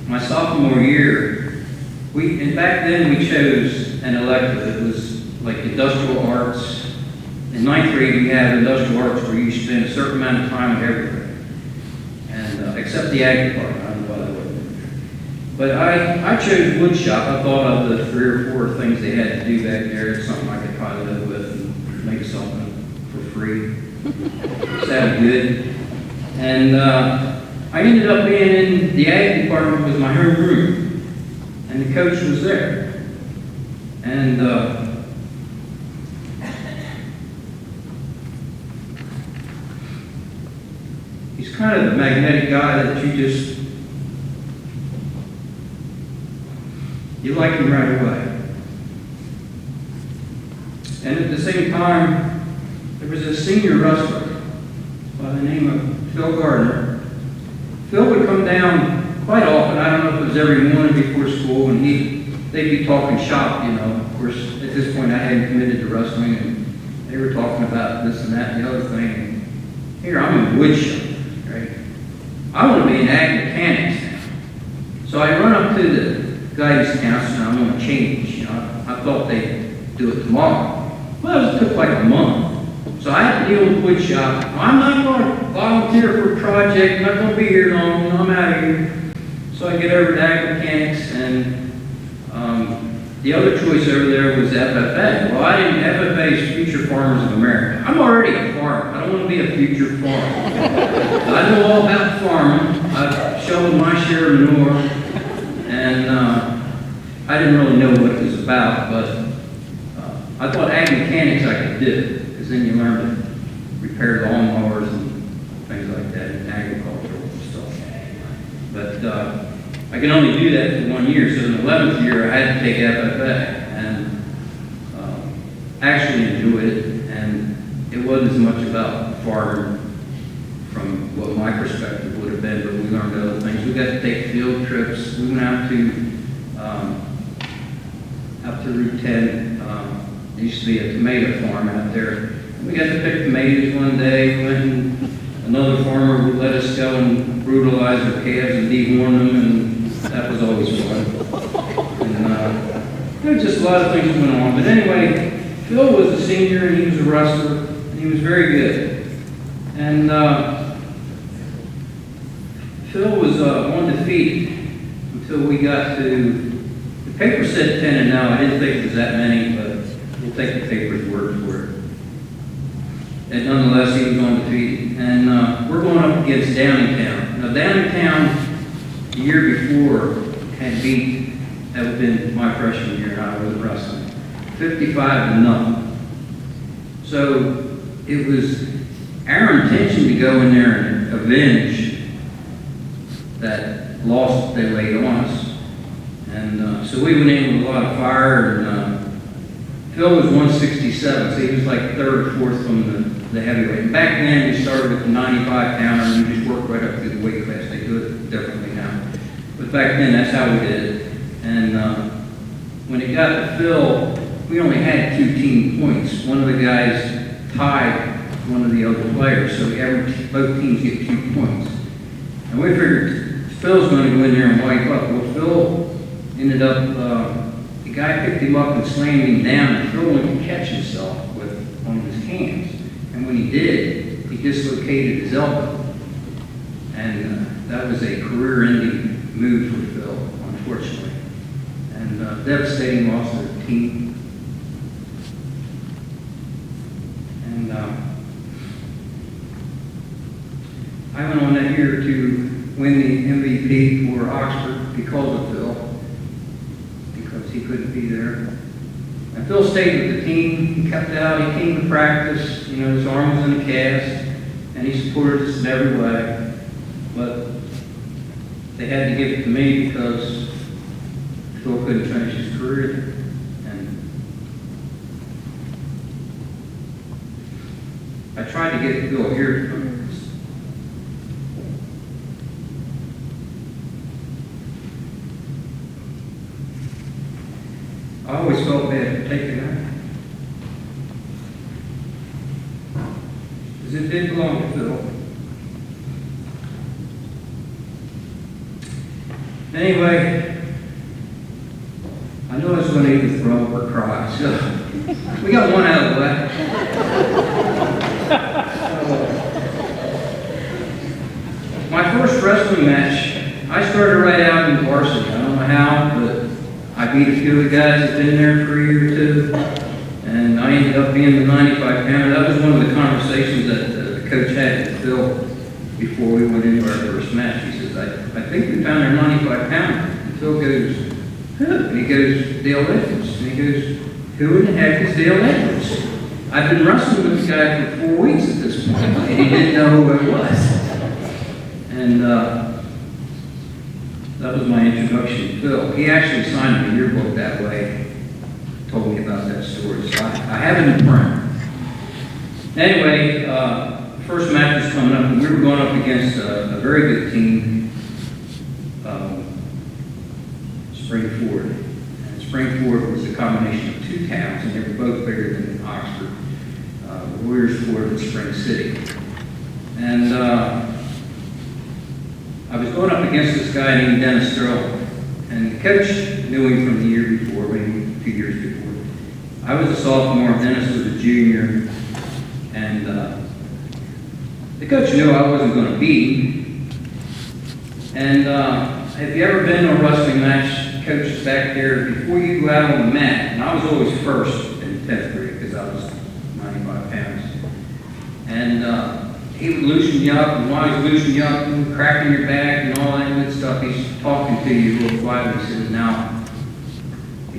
my sophomore year, and back then we chose an elective. It was like industrial arts. In 9th grade we had industrial arts where you spend a certain amount of time with everything. And except the ag department, I don't know why that wasn't. But I chose wood shop. I thought of the 3 or 4 things they had to do back there. It's something I could probably live with and make something for free. Sounded good. And I ended up being in the ag department with my home room, and the coach was there. And he's kind of the magnetic guy that you like him right away. And at the same time, there was a senior wrestler by the name of Phil Gardner. Phil would come down quite often. I don't know if it was every morning before school, and they'd be talking shop, you know. Of course, at this point, I hadn't committed to wrestling, and they were talking about this and that and the other thing. And here, I'm in wood shop, right? I want to be in ag mechanics now. So I run up to the guidance counselor, and I want to change. You know, I thought they'd do it tomorrow. Well, it took like a month. So I had to deal with wood shop. I'm not going to volunteer for a project. I'm not going to be here long. I'm out of here. So I get over to ag mechanics, and the other choice over there was FFA. Well, I didn't. FFA is Future Farmers of America. I'm already a farmer. I don't want to be a future farmer. I know all about farming. I've shoveled my share of manure, and I didn't really know what it was about, but I thought ag mechanics I could do. Because then you learn to repair lawnmowers and things like that in agriculture and stuff. But I can only do that for 1 year, so in the 11th year I had to take FFA and actually enjoyed it, and it wasn't as much about farming from what my perspective would have been, but we learned other things. We got to take field trips. We went out to Route 10. There used to be a tomato farm out there. We got to pick tomatoes one day. We went and another farmer would let us go and brutalize our calves and dehorn them, and that was always fun. And there was just a lot of things going on. But anyway, Phil was a senior, and he was a wrestler, and he was very good. And Phil was undefeated until we got to, the paper said 10 and now. I didn't think it was that many, but we'll take the paper's word for it. And nonetheless, he was undefeated. And we're going up against Downingtown. Now, Downingtown, the year before, had beat, that would have been my freshman year, and I was wrestling, 55-0. So it was our intention to go in there and avenge that loss they laid on us. And so we went in with a lot of fire, and Phil was 167, so he was like 3rd or 4th from the heavyweight. And back then, we started with the 95-pounder, and you just worked right up through the weight class. They do it differently now. But back then, that's how we did it. And when it got to Phil, we only had 2 team points. One of the guys tied one of the other players, so both teams get 2 points. And we figured Phil's going to go in there and wipe up. Well, Phil ended up, he The guy picked him up and slammed him down, and Phil went to catch himself with one of his hands. And when he did, he dislocated his elbow. And that was a career-ending move for Phil, unfortunately. And devastating loss to the team. And I went on that year to win the MVP for Oxford because of Phil, because he couldn't be there. And Phil stayed with the team. He kept out. He came to practice. You know, his arm was in a cast, and he supported us in every way. But they had to give it to me because Phil couldn't finish his career. And I tried to get Phil here. I always felt bad for taking that. Because it did belong to Phil. Anyway, I know I was going to either throw up or cry, so we got one out of the way. My first wrestling match, I started right out in varsity. I don't know how, but I beat a few of the guys that had been there for a year or two, and I ended up being the 95-pounder. That was one of the conversations that the coach had with Phil before we went into our first match. He says, I think we found our 95-pounder. And Phil goes, who? And he goes, Dale Edwards. And he goes, who in the heck is Dale Edwards? I've been wrestling with this guy for 4 weeks at this point, and he didn't know who it was. And that was my introduction to Phil. He actually signed my yearbook that way, told me about that story. So I have it in print. Anyway, first match was coming up, and we were going up against a very good team, Springford. And Springford was a combination of two towns, and they were both bigger than Oxford. Warriorsford and Spring City. And I was going up against this guy named Dennis Sterling, and the coach knew him from the year before, maybe 2 years before. I was a sophomore, Dennis was a junior, and the coach knew I wasn't going to beat him. And have you ever been to a wrestling match, coaches back there, before you go out on the mat, and I was always first in 10th grade because I was 95 pounds. And he would loosen you up, and while he's loosening you up and cracking your back and all that good stuff, he's talking to you real quietly. He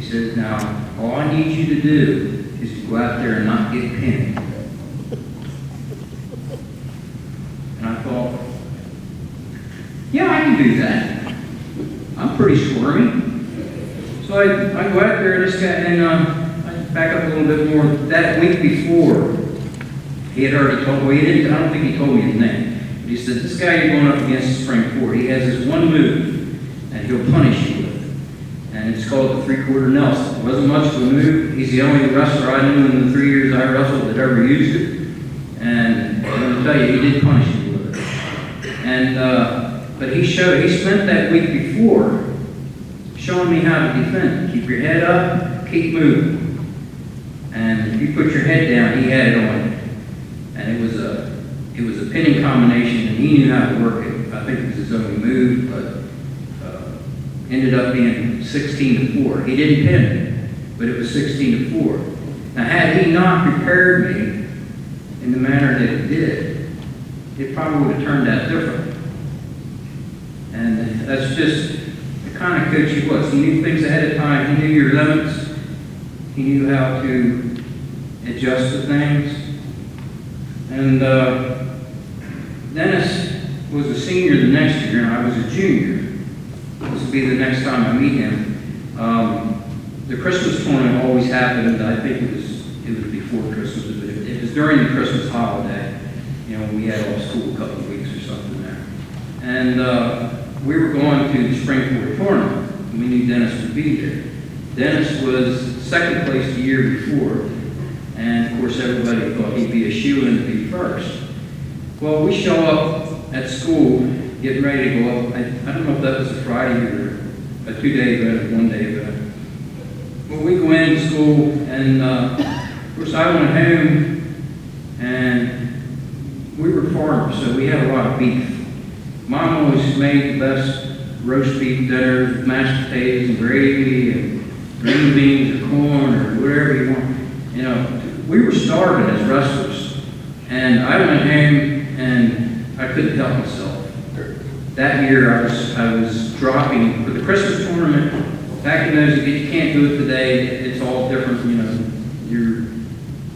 says, now, all I need you to do is to go out there and not get pinned. And I thought, yeah, I can do that. I'm pretty squirmy. So I go out there, this guy, and I back up a little bit more. That week before, he had already told me, I don't think he told me his name, but he said, this guy you're going up against Springford, he has this one move, and he'll punish you with it. And it's called the three-quarter Nelson. It wasn't much of a move. He's the only wrestler I knew in the 3 years I wrestled that ever used it. And I'm going to tell you, he did punish me with it. And, but he spent that week before showing me how to defend. Keep your head up, keep moving. And if you put your head down, he had it on you. And it was a pinning combination, and he knew how to work it. I think it was his only move, but ended up being 16-4. He didn't pin me, but it was 16-4. Now, had he not prepared me in the manner that he did, it probably would have turned out different. And that's just the kind of coach he was. He knew things ahead of time. He knew your limits. He knew how to adjust to things. And Dennis was a senior the next year, and I was a junior. This will be the next time I meet him. The Christmas tournament always happened. I think it was before Christmas, but it was during the Christmas holiday. You know, we had off school a couple of weeks or something there. And we were going to the Springford tournament, and we knew Dennis would be there. Dennis was second place the year before. And of course, everybody thought he'd be a shoo-in to be first. Well, we show up at school, getting ready to go up. I don't know if that was a Friday or a 2-day event or 1-day event. Well, we go into school, and of course, I went home, and we were farmers, so we had a lot of beef. Mom always made the best roast beef dinners with mashed potatoes and gravy and green beans or corn or whatever you want. You know, we were starving as wrestlers, and I went home and I couldn't help myself. That year I was dropping for the Christmas tournament. Back in those days, you can't do it today. It's all different, you know. You're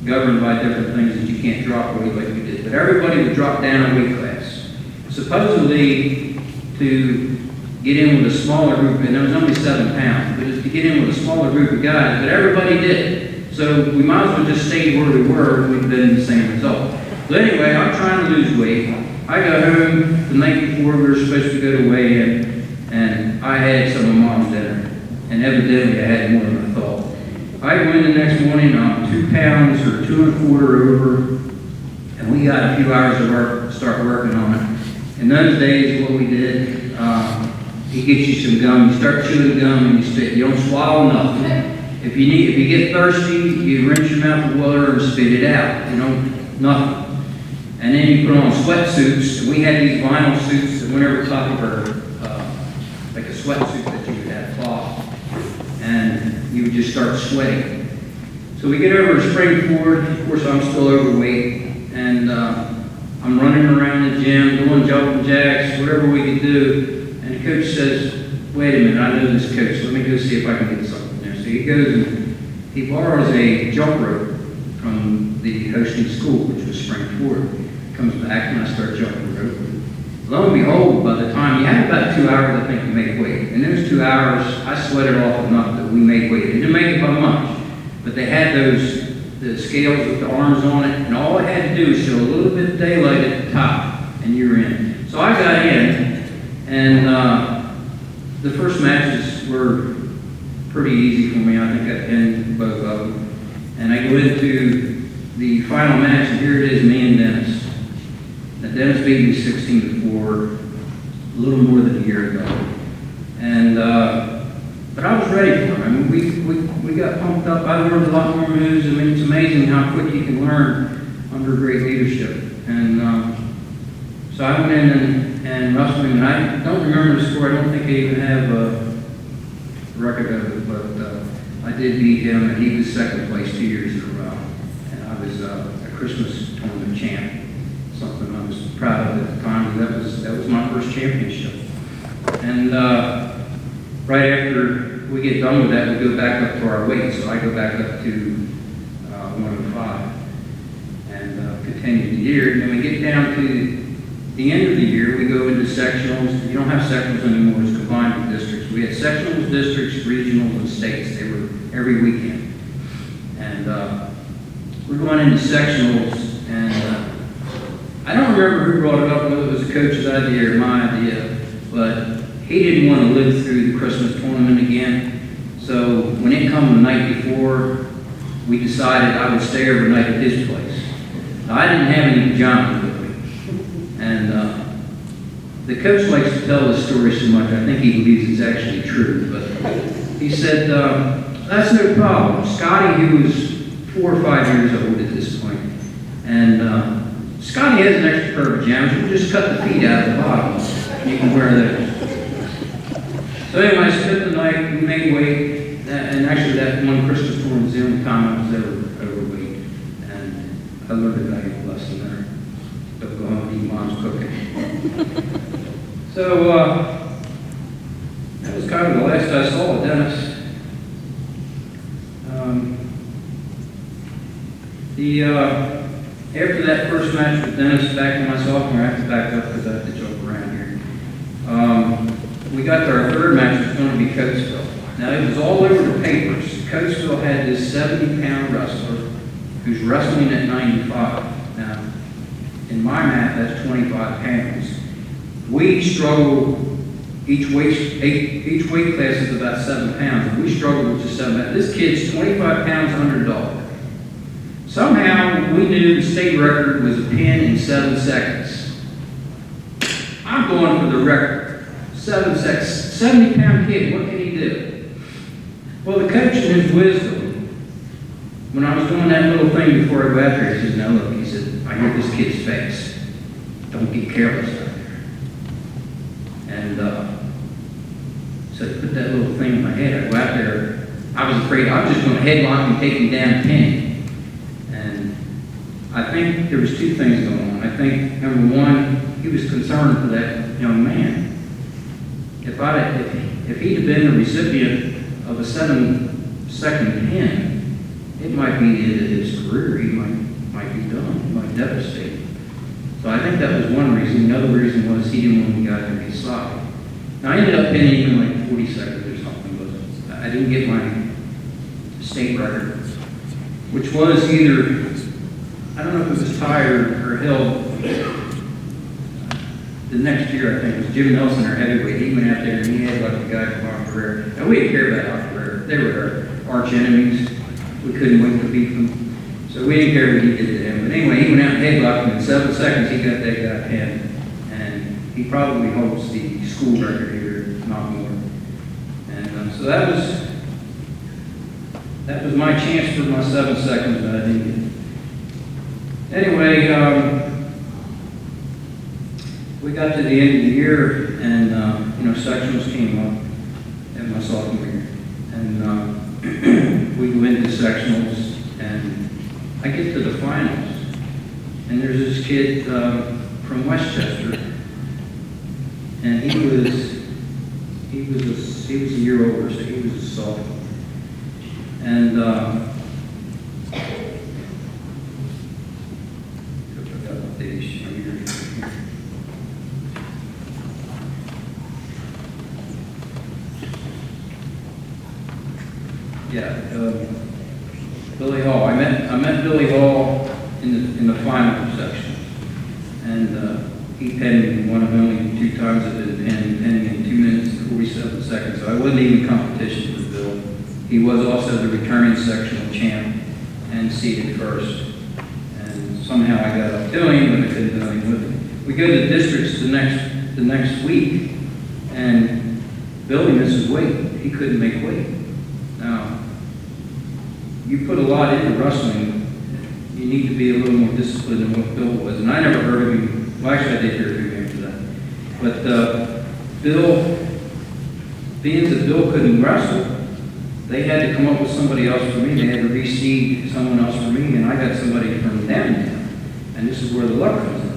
governed by different things that you can't drop weight like we did. But everybody would drop down a weight class. Supposedly to get in with a smaller group, and there was only 7 pounds, but to get in with a smaller group of guys, but everybody did. So we might as well just stay where we were and we'd been the same result. But anyway, I'm trying to lose weight. I go home the night before we were supposed to go to weigh-in, and I had some of Mom's dinner. And evidently I had more than I thought. I go in the next morning, I'm 2 pounds or 2 1/4 over, and we got a few hours of work, start working on it. In those days, what we did, he gets you some gum, you start chewing gum and you spit. You don't swallow nothing. If you get thirsty, you rinse your mouth with water and spit it out. You know, nothing. And then you put on sweatsuits, and we had these vinyl suits that went over top of our, like a sweatsuit that you would have cloth. And you would just start sweating. So we get over to Springford. Of course, I'm still overweight, and I'm running around the gym, doing jumping jacks, whatever we could do. And the coach says, "Wait a minute, I know this coach. Let me go see if I can get something there." So he goes and he borrows a jump rope from the hosting school, which was Springford. Comes back and I start jumping rope. Lo and behold, by the time you had about 2 hours, I think, to make weight. In those 2 hours, I sweated off enough that we made weight. It didn't make it by much, but they had the scales with the arms on it, and all I had to do was show a little bit of daylight at the top, and you were in. So I got in, and the first matches were pretty easy for me. I think I pinned both of them. And I go into the final match, and here it is, me and Dennis. Now, Dennis beat me 16-4, a little more than a year ago. And, but I was ready for him. I mean, we got pumped up. I learned a lot more moves. I mean, it's amazing how quick you can learn under great leadership. And so I went in and wrestled him, and I don't remember the score. I don't think I even have a record of it, but I did beat him, and he was second place 2 years in a row. And I was a Christmas tournament champ. Something I was proud of at the time. That was my first championship. And right after we get done with that, we go back up to our weight. So I go back up to 105 and continue the year. And then we get down to the end of the year, we go into sectionals. You don't have sectionals anymore, it's combined with districts. We had sectionals, districts, regionals, and states. They were every weekend. And we're going into sectionals, and I don't remember who brought it up, whether it was the coach's idea or my idea, but he didn't want to live through the Christmas tournament again. So when it come the night before, we decided I would stay overnight at his place. Now, I didn't have any pajamas with me. And the coach likes to tell this story so much, I think he believes it's actually true, but he said, that's no problem. Scotty, who was 4 or 5 years old at this point, and Scotty has an extra pair of pajamas. You can just cut the feet out of the bottom. You can wear those. So anyway, I spent the night, we made weight, and actually that one Christmas tournament was the only time I was ever overweight. And I learned a valuable lesson there. Don't go home and eat Mom's cooking. So that was kind of the last I saw of Dennis. After that first match with Dennis, back in my sophomore, I have to back up because I have to jump around here. We got to our third match, it was going to be Coatesville. Now, it was all over the papers. Coatesville had this 70-pound wrestler who's wrestling at 95. Now, in my math, that's 25 pounds. We struggle, each weight class is about 7 pounds, and we struggle with just 7 pounds. This kid's 25 pounds underdog. Somehow, we knew the state record was a pin in 7 seconds. I'm going for the record. 7 seconds. 70-pound kid, what can he do? Well, the coach in his wisdom, when I was doing that little thing before I got there, he says, "Now look," he said, "I hear this kid's face. Don't get careless out there." And so I put that little thing in my head. I go out there. I was afraid I was just going to headlock and take him down 10. And I think there was two things going on. I think, number one, he was concerned for that young man. If he'd have been the recipient of a 7-second pin, it might be the end of his career. He might be done. He might devastate. So I think that was one reason. The other reason was he didn't want the guy to get sloppy. Now I ended up pinning him in like 40 seconds or something, but I didn't get my state record, which was either, I don't know if it was tied or held. The next year, I think, it was Jim Nelson, our heavyweight. He went out there and he had like a guy from our career. And we didn't care about our career. They were our arch enemies. We couldn't wait to beat them. So we didn't care what he did to them. But anyway, he went out and headlocked him. In 7 seconds, he got that guy pinned. And he probably holds the school record here, if not more. And so that was my chance for my 7 seconds, but I didn't get it. Anyway, we got to the end of the year, and sectionals came up at my sophomore year, and we went to sectionals, and I get to the finals, and there's this kid from Westchester, and he was a year older, so he was a sophomore, and Billy Hall. I met Billy Hall in the final section, and he pinned me one of only 2 times I've been pinned me in 2 minutes and 47 seconds. So I wasn't even in competition with Bill. He was also the returning sectional champ and seated first. And somehow I got up to him, but I couldn't do anything with him. We go to the districts the next week, and Billy misses weight. He couldn't make weight. Now, you put a lot into wrestling, you need to be a little more disciplined than what Bill was. And I never heard of him. Well, actually, I did hear of him after that. But Bill, being that Bill couldn't wrestle, they had to come up with somebody else for me. They had to reseed someone else for me, and I got somebody from them now. And this is where the luck comes in.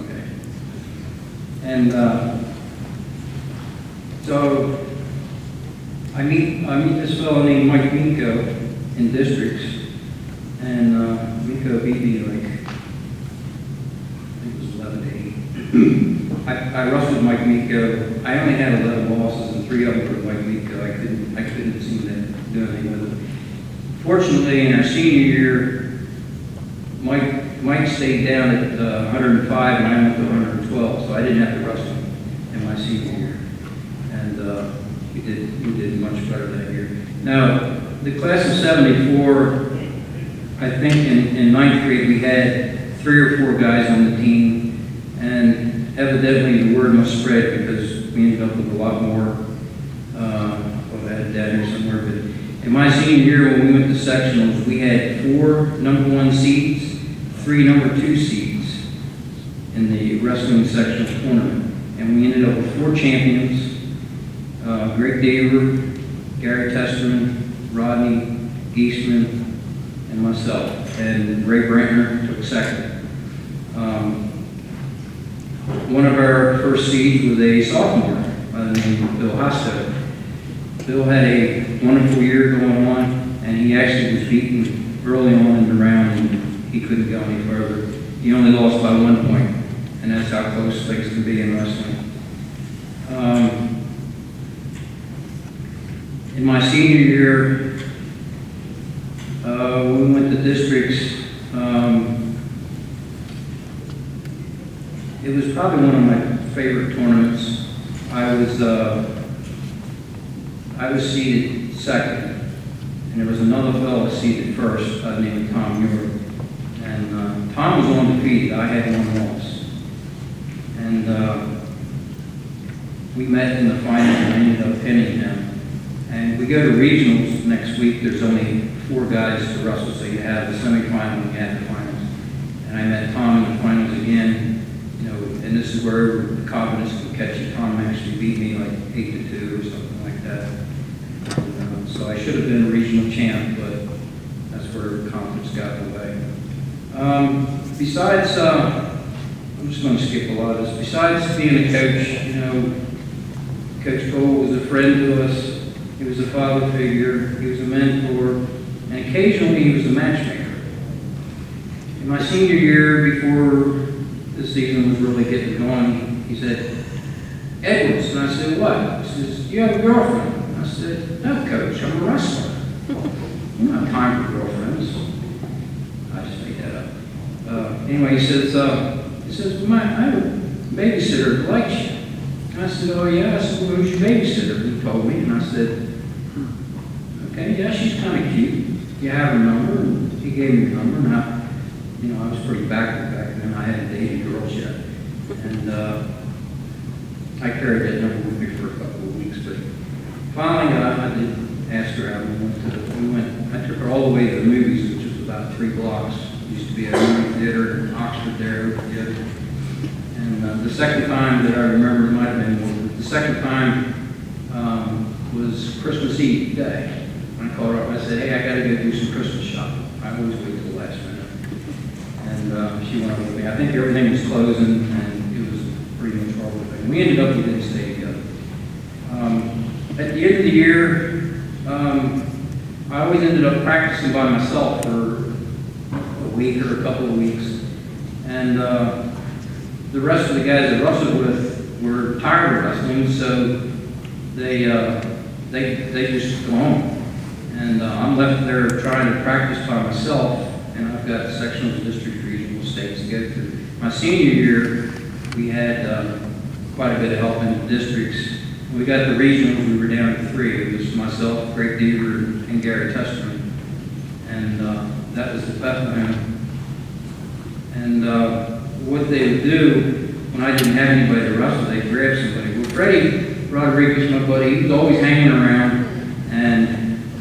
Okay. And so I meet this fellow named Mike Miko in districts, and Miko beat me like, I think it was 11-8. I wrestled Mike Miko. I only had 11 losses, and 3 of them were Mike Miko. I couldn't seem to do anything with it. Fortunately, in our senior year, Mike stayed down at 105, and I went to 112, so I didn't have to wrestle in my senior year. And we did much better that year. Now, the class of 74, I think in 9th grade we had 3 or 4 guys on the team, and evidently the word must spread because we ended up with a lot more. I had that here somewhere, but in my senior year when we went to sectionals, we had 4 number 1 seeds, 3 number 2 seeds in the wrestling sectional tournament, and we ended up with 4 champions. Greg Daver, Gary Testerman, Rodney Geisman, and myself. And Ray Brantner took second. One of our first seeds was a sophomore by the name of Bill Hosto. Bill had a wonderful year going on, and he actually was beaten early on in the round, and he couldn't go any further. He only lost by 1 point, and that's how close things can be in wrestling. In my senior year, we went to districts. It was probably one of my favorite tournaments. I was seated second, and there was another fellow seated first named Tom Muir. And Tom was undefeated. I had 1 loss. And we met in the final, and I ended up pinning him. And we go to regionals next week. There's only 4 guys to wrestle, so you have the semifinal and you have the finals. And I met Tom in the finals again, you know, and this is where the confidence can catch you. Tom actually beat me like 8-2 or something like that. And, so I should have been a regional champ, but that's where confidence got in the way. Besides, I'm just going to skip a lot of this. Besides being a coach, you know, Coach Cole was a friend to us. He was a father figure. He was a mentor. And occasionally he was a matchmaker. In my senior year, before the season was really getting going, he said, "Edwards." And I said, "What?" He says, "You have a girlfriend?" And I said, "No, Coach, I'm a wrestler." "You don't have time for girlfriends." I just made that up. Anyway, he says, "I have a babysitter that likes you." And I said, "Oh, yeah." I said, "Well, who's your babysitter?" And he told me, and I said, "Okay, yeah, she's kind of cute. You have her number?" And he gave me her number, and I was pretty backward back then. I hadn't dated girls yet. And I carried that number with me for a couple of weeks, but finally I did ask her out. I took her all the way to the movies, which was about 3 blocks. Used to be a movie theater in Oxford there. And the second time that I remember, it might have been more, but the second time was Christmas Eve day. I called her up and I said, "Hey, I got to go do some Christmas shopping." I always wait till the last minute. And she went with me. I think everything was closing and it was pretty much all the thing. We ended up, we didn't stay together. At the end of the year, I always ended up practicing by myself for a week or a couple of weeks. And the rest of the guys I wrestled with were tired of wrestling, so they just go home. And I'm left there trying to practice by myself, and I've got sectionals, district, regional, states to go through. My senior year, we had quite a bit of help in the districts. When we got the regionals, we were down to 3. It was myself, Greg Deaver, and Gary Testerman. And that was the Bethlehem. And what they would do, when I didn't have anybody to wrestle, they'd grab somebody. Well, Freddie Rodriguez, my buddy, he was always hanging around, and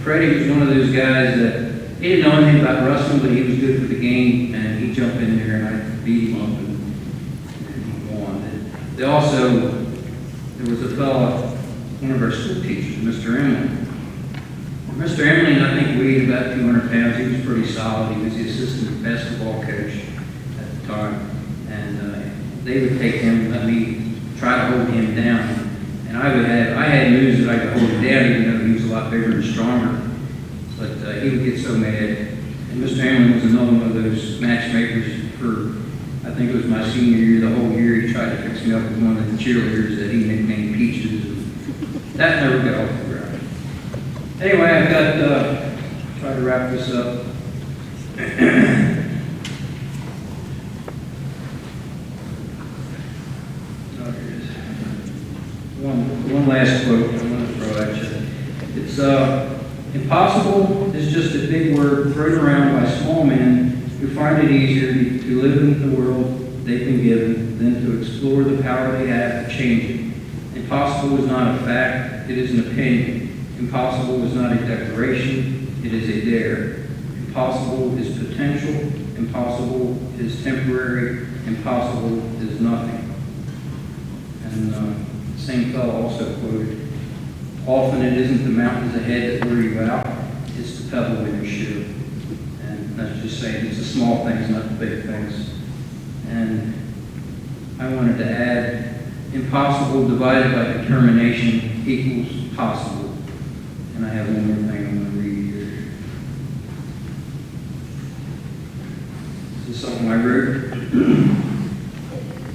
Freddie was one of those guys that he didn't know anything about wrestling, but he was good for the game, and he'd jump in there and I'd beat him up and he'd go on. And there was a fellow, one of our school teachers, Mr. Emily. Mr. Emily, I think, weighed about 200 pounds. He was pretty solid. He was the assistant basketball coach at the time. And they would take him and let me try to hold him down. And I had moves that I could hold him down, even though he was a lot bigger and stronger. But he would get so mad. And Mr. Hamlin was another one of those matchmakers for, I think it was my senior year. The whole year he tried to fix me up with one of the cheerleaders that he nicknamed Peaches. That never got off the ground. Anyway, I've got, try to wrap this up. One last quote I want to throw at you. It's impossible is just a big word thrown around by small men who find it easier to live in the world they've been given than to explore the power they have to change it. Impossible is not a fact, it is an opinion. Impossible is not a declaration, it is a dare. Impossible is potential, impossible is temporary, impossible is nothing. And the same fellow also quoted, "Often it isn't the mountains ahead that wear you out, it's the pebble in your shoe." And that's just saying it's the small things, not the big things. And I wanted to add, impossible divided by determination equals possible. And I have one more thing I'm going to read here. This is something I wrote,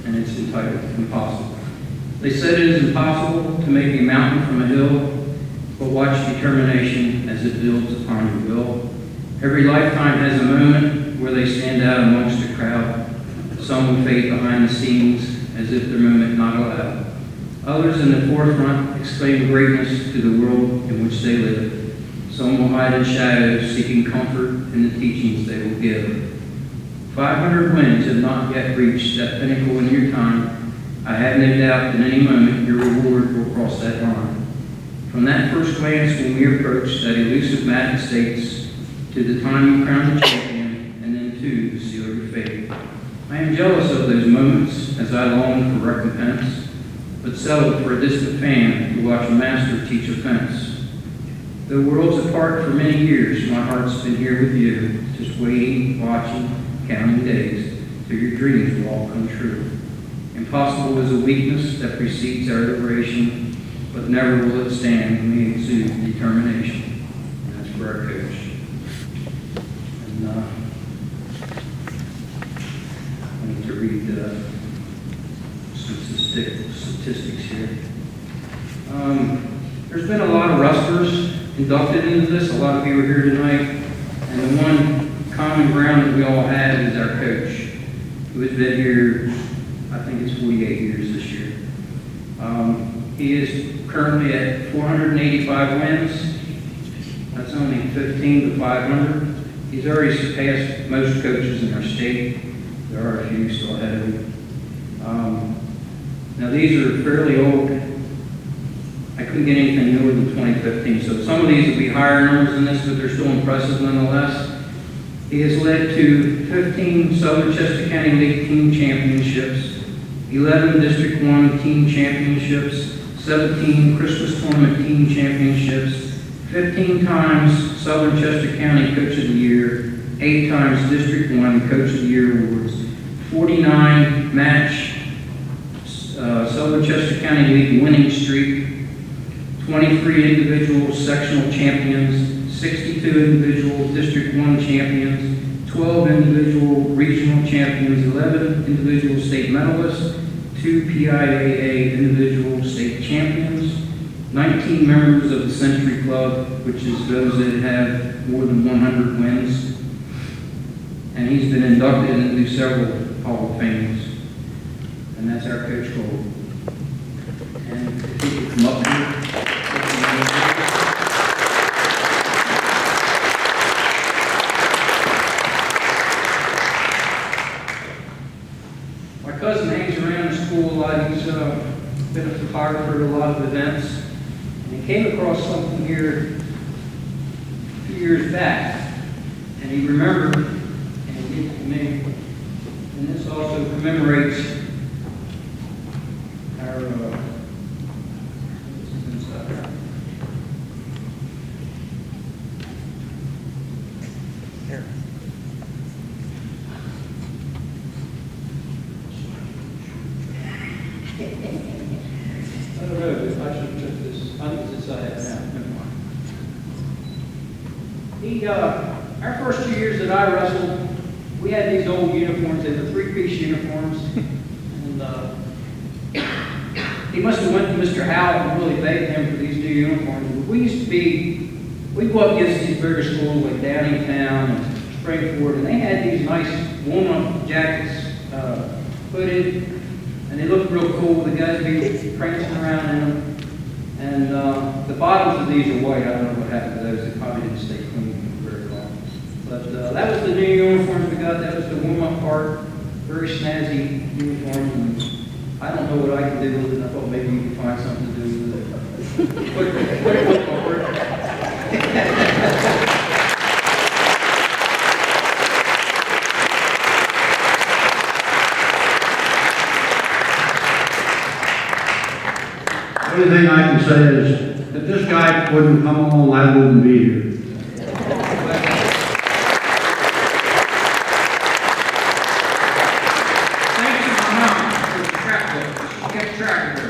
and it's entitled Impossible. They said it is impossible to make a mountain from a hill, but watch determination as it builds upon your will. Every lifetime has a moment where they stand out amongst the crowd. Some will fade behind the scenes as if their moment not allowed. Others in the forefront exclaim greatness to the world in which they live. Some will hide in shadows, seeking comfort in the teachings they will give. 500 winds have not yet reached that pinnacle in your time. I have no doubt that any moment your reward will cross that line. From that first glance when we approached that elusive Madden States, to the time you crowned the champion, and then to the seal of your fate. I am jealous of those moments as I long for recompense, but settled for a distant fan to watch a master teach offense. Though worlds apart for many years, my heart's been here with you, just waiting, watching, counting days, till your dreams will all come true. Impossible is a weakness that precedes our liberation, but never will it stand when we exude determination. And that's for our coach. And I need to read some statistics here. There's been a lot of wrestlers inducted into this. A lot of you are here tonight. And the one common ground that we all have is our coach, who has been here, I think it's 48 years this year. He is currently at 485 wins. That's only 15 to 500. He's already surpassed most coaches in our state. There are a few still ahead of him. Now these are fairly old. I couldn't get anything newer than 2015, so some of these will be higher numbers than this, but they're still impressive nonetheless. He has led to 15 Southern Chester County League team championships, 11 District 1 team championships, 17 Christmas tournament team championships, 15 times Southern Chester County Coach of the Year, 8 times District 1 Coach of the Year awards, 49 match Southern Chester County League winning streak, 23 individual sectional champions, 62 individual District 1 champions, 12 individual regional champions, 11 individual state medalists, 2 PIAA individual state champions, 19 members of the Century Club, which is those that have more than 100 wins. And he's been inducted into several Hall of Fames. And that's our Coach Cole. And if he could come up here. My cousin hangs around the school a lot. He's been a photographer at a lot of events. And he came across something here a few years back. And he remembered, and he gave it to me. And this also commemorates our I don't know if I should have took this. I think it's inside now. Never mind. Our first 2 years that I wrestled, we had these old uniforms. They were 3-piece uniforms. And he must have went to Mr. Howell and really begged him for these new uniforms. But we'd go up against these bigger schools like Downingtown and Springford, and they had these nice warm-up jackets, hooded, and they looked real cool. The guys would be prancing around in them. And the bottoms of these are white. I don't know what happened to those. They probably didn't stay clean very long. But that was the new uniforms we got. That was the warm-up part. Very snazzy uniform. And I don't know what I can do with it. I thought maybe you could find something to do with it. Put it with my work. The only thing I can say is, if this guy wouldn't come along, I wouldn't be here. Thank you, my mom, for the track book. She kept track of her.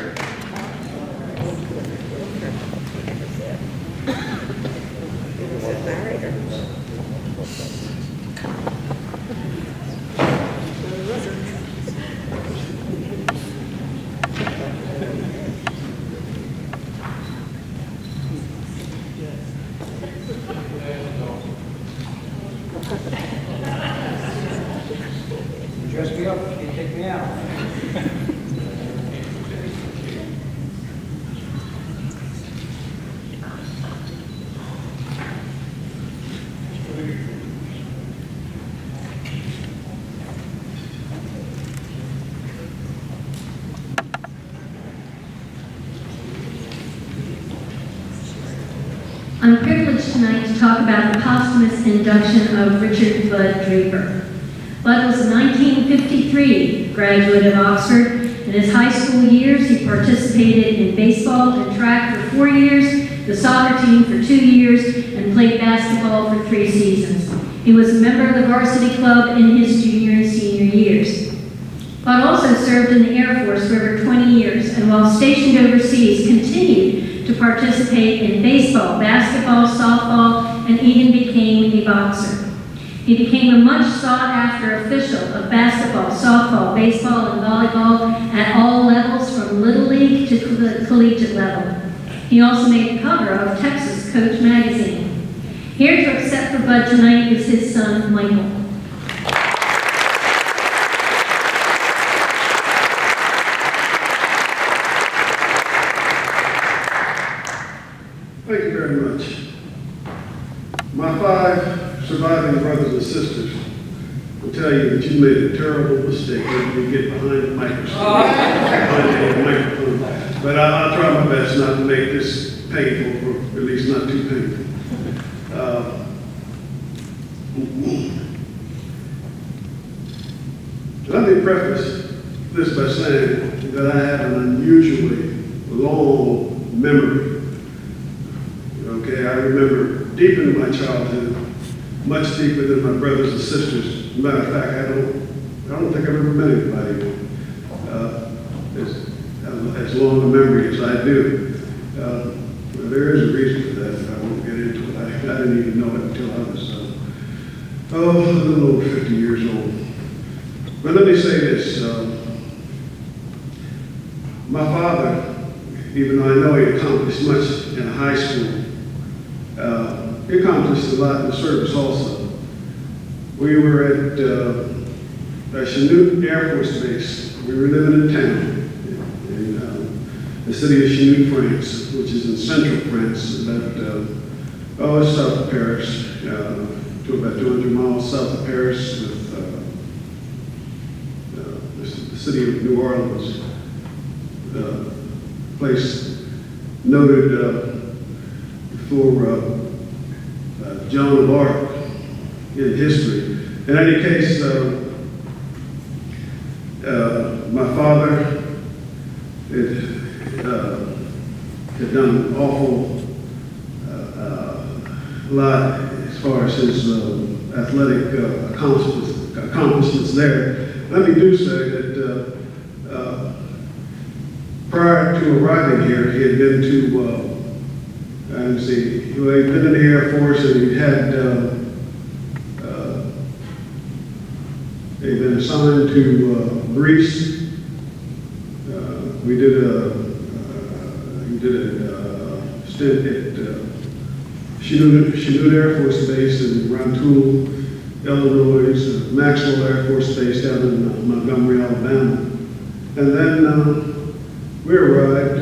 Dress me up, you can take me out. talk about the posthumous induction of Richard Bud Draper. Bud was a 1953 graduate of Oxford. In his high school years, he participated in baseball and track for 4 years, the soccer team for 2 years, and played basketball for 3 seasons. He was a member of the varsity club in his junior and senior years. Bud also served in the Air Force for over 20 years, and while stationed overseas, continued to participate in baseball, basketball, softball, and even became a boxer. He became a much sought-after official of basketball, softball, baseball, and volleyball at all levels from Little League to the collegiate level. He also made the cover of Texas Coach magazine. Here to accept for Bud tonight is his son, Michael. Thank you very much. My 5 surviving brothers and sisters will tell you that you made a terrible mistake when you get behind the microphone. But I'll try my best not to make this painful, or at least not too painful. Let me preface this by saying that I have an unusually long memory. Okay, I remember deep into my childhood, much deeper than my brothers and sisters. As a matter of fact, I don't think I've ever met anybody as long a memory as I do. Well, there is a reason for that, but I won't get into it. I didn't even know it until I was, a little over 50 years old. But let me say this. My father, even though I know he accomplished much in high school, he accomplished a lot in the service also. We were at Chanute Air Force Base. We were living in town, in the city of Chanute, France, which is in central France, about, it's south of Paris, to about 200 miles south of Paris, with the city of New Orleans, place noted for Joan of Arc in history. In any case, my father had done an awful lot as far as his athletic accomplishments there. Let me do say that prior to arriving here, he had been to he'd been in the Air Force, and he'd been assigned to Greece. He did a stint at Chanute Air Force Base in Rantoul, Illinois, Maxwell Air Force Base down in Montgomery, Alabama. And then we arrived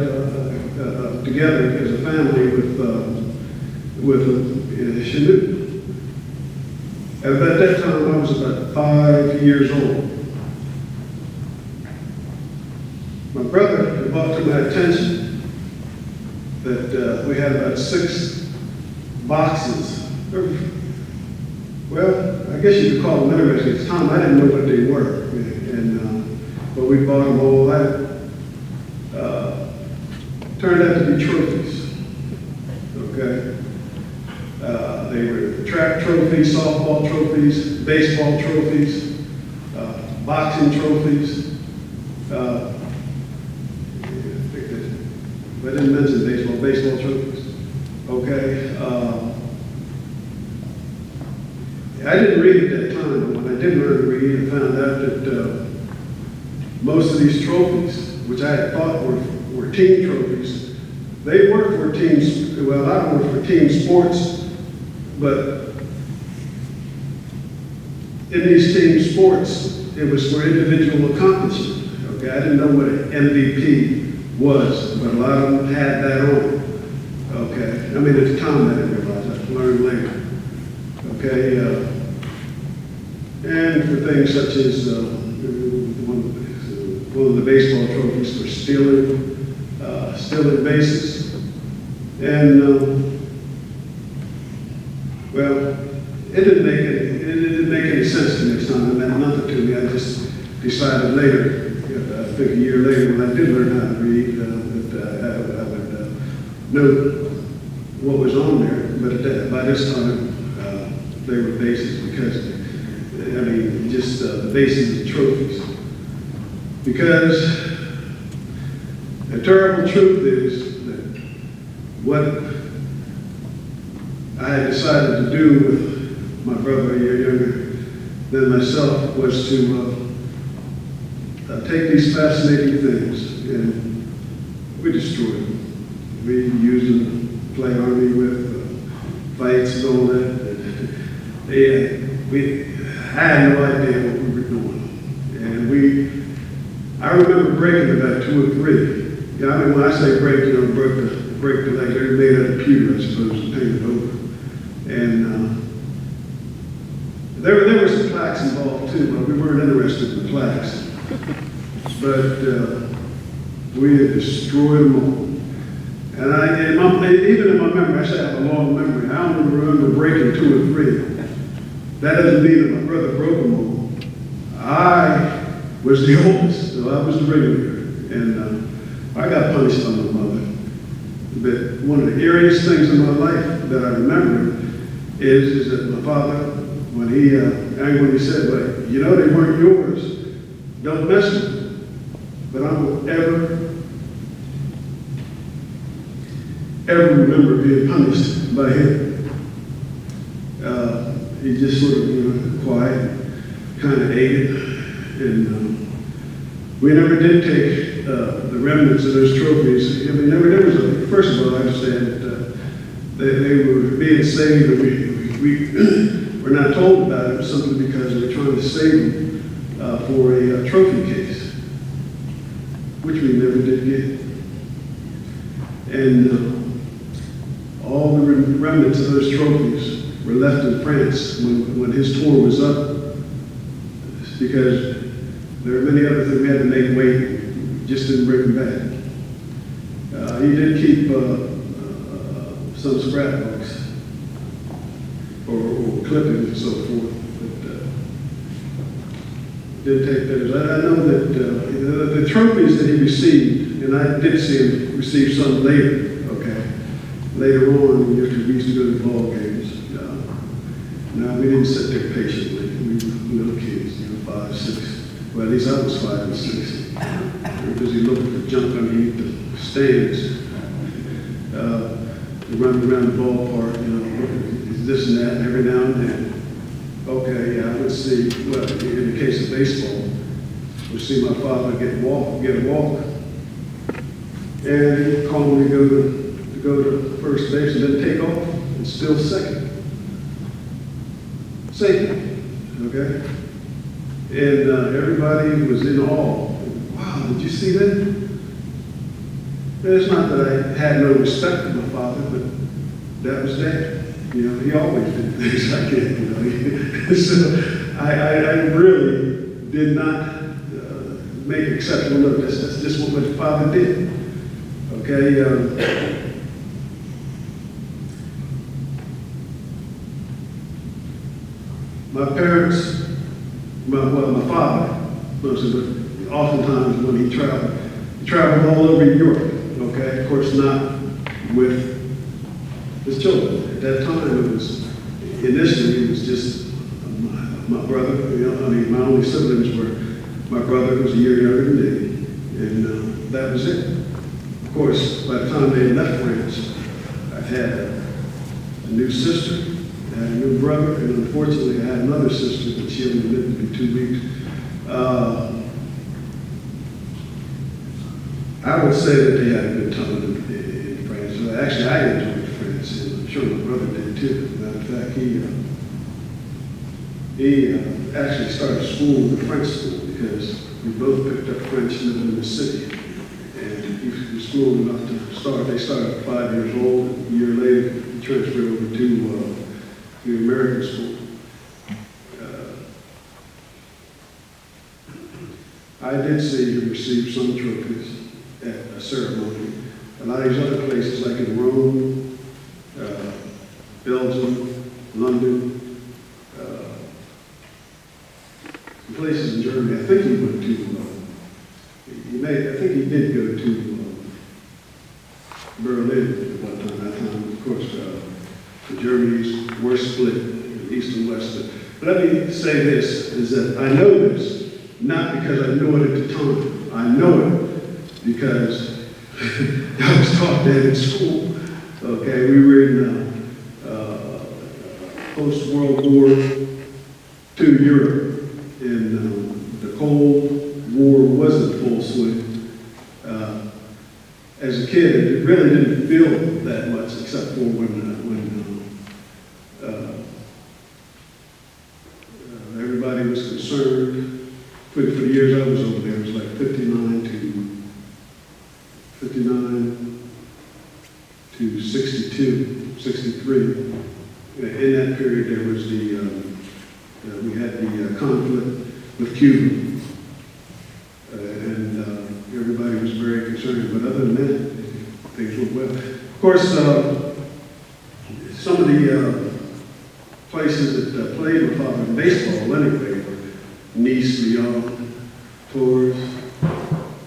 together as a family with Chanute. And at that time, I was about 5 years old. My brother had brought to my attention that we had about 6 boxes. Well, I guess you could call them interesting. At the time, I didn't know what they were. But we bought them all. That turned out to be trophies. Okay? They were track trophies, softball trophies, baseball trophies, boxing trophies. I didn't mention baseball trophies. Okay. I didn't read at that time, but when I did learn to read, I found out that most of these trophies, which I had thought were team trophies, they were for teams. Well, a lot of them were for team sports, but in these team sports, it was for individual accomplishment. Okay, I didn't know what an MVP was, but a lot of them had that on. Okay, I mean at the time I didn't realize. I learned later. Okay, and for things such as one of the baseball trophies for stealing bases, and Well, it didn't make any sense to me at the time. It meant nothing to me. I just decided later, I think a year later, when I did learn how to read, that I would know what was on there. But by this time, they were bases because, I mean, just the bases of trophies. Because the terrible truth is that what I had decided to do with my brother, a year younger than myself, was to take these fascinating things and we destroyed them. We used them to play army with, fights and all that. I had no idea what we were doing. And I remember breaking about 2 or 3. Yeah, I mean, when I say break, you know, break the leg, they're made out of pewter, I suppose, and painted over. And there were some plaques involved too, but we weren't interested in the plaques. But we had destroyed them all. And even in my memory, I say I have a long memory. I only remember breaking 2 or 3. That doesn't mean that my brother broke them all. I was the oldest, so I was the ringleader. And I got punished by my mother. But one of the eeriest things in my life that I remember is that my father, when he said, well, you know, they weren't yours, don't mess with them. But I don't ever remember being punished by him. He just sort of, you know, quiet, kind of ate it. And we never did take the remnants of those trophies. I mean, there was first of all, I understand that they were being saved, and we were not told about it simply because they were trying to save them for a trophy case, which we never did get. And all the remnants of those trophies were left in France when his tour was up, because there were many other things we had to make wait, just didn't bring them back. He did keep some scrapbooks or clippings and so forth, but did take those. I know that the trophies that he received, and I did see him receive some later, okay? Later on, we used to go to ball games. Now, we didn't sit there patiently. We were little kids, you know, 5, 6. Well, at least I was 5 and 6. We were busy looking for junk underneath the stands. Running around the ballpark, you know, looking at this and that, and every now and then. Okay, yeah, let's see. Well, in the case of baseball, we'll see my father get a walk. And he'd call me to go to first base and then take off and still second. Okay? And everybody was in awe. Wow, did you see that? And it's not that I had no respect for my father, but that was Dad. You know, he always did things like that, you know. So I really did not make exceptional note. That's just what my father did. Okay? My parents, my father, mostly, but oftentimes when he traveled all over Europe, okay? Of course, not with his children. At that time, initially, it was just my brother. You know, I mean, my only siblings were my brother, who was a year younger than me, and that was it. Of course, by the time they left France, I had a new sister. I had a new brother, and unfortunately I had another sister, but she only lived to be 2 weeks. I would say that they had a good time in France. So actually, I enjoyed France, and I'm sure my brother did too. As a matter of fact, he actually started school, the French school, because we both picked up French living in the city. And he was school enough to start. They started at 5 years old. A year later, he transferred over to the American school. I did see him receive some trophies at a ceremony. A lot of these other places, like in Rome, Belgium, London, places in Germany. I think he went to, I think he did go to Berlin at one time. That time, of course, the Germany's were split, east and west. But let me say this, is that I know this, not because I knew it at the time. I know it because I was taught that in school. Okay, we were in post-World War II Europe, and the Cold War was in full swing. As a kid, it really didn't feel that much, except for when everybody was concerned. For the years I was over there, it was like 59 to 62, 63. In that period, there was we had the conflict with Cuba, and everybody was very concerned. But other than that, things went well. Of course, some of the places that played my father in baseball anyway were Nice, Lyon, Tours,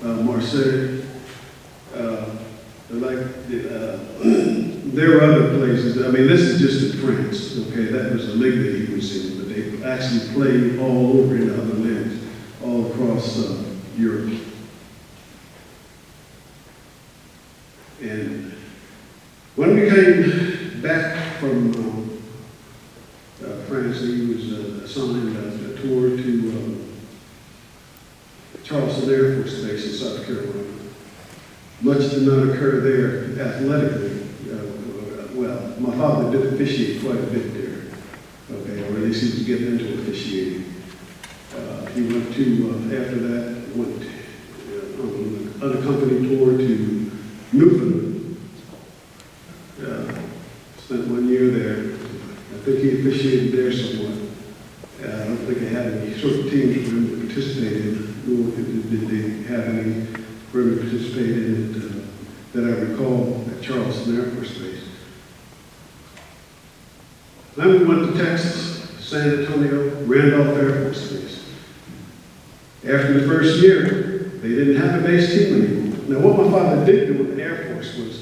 Marseille. There were other places. I mean, this is just in France. Okay, that was the league that he was in, but they actually played all over in other leagues, all across Europe. And when we came back from France, he was assigned a tour to Charleston Air Force Base in South Carolina. Much did not occur there athletically. Well, my father did officiate quite a bit there, okay, or at least he was getting into officiating. He went to, after that, went on an unaccompanied tour to Newfoundland. Spent 1 year there. I think he officiated there somewhat. I don't think they had any sort of teams for him to participate in, nor did they have any for him to participate in it that I recall at Charleston Air Force Base. Then we went to Texas, San Antonio, Randolph Air Force Base. After the first year, they didn't have a base team anymore. Now, what my father did do in the Air Force was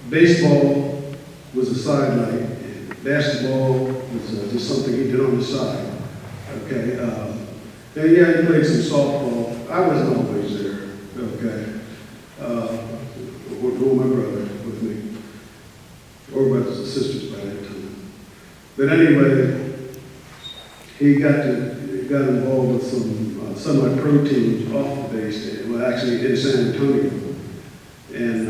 baseball was a sideline. Basketball was just something he did on the side. Okay. And yeah, he played some softball. I wasn't always there. Okay. Or my brother with me, or brothers and sisters by that time. But anyway, he got involved with some semi-pro teams off the base. Well, actually in San Antonio, and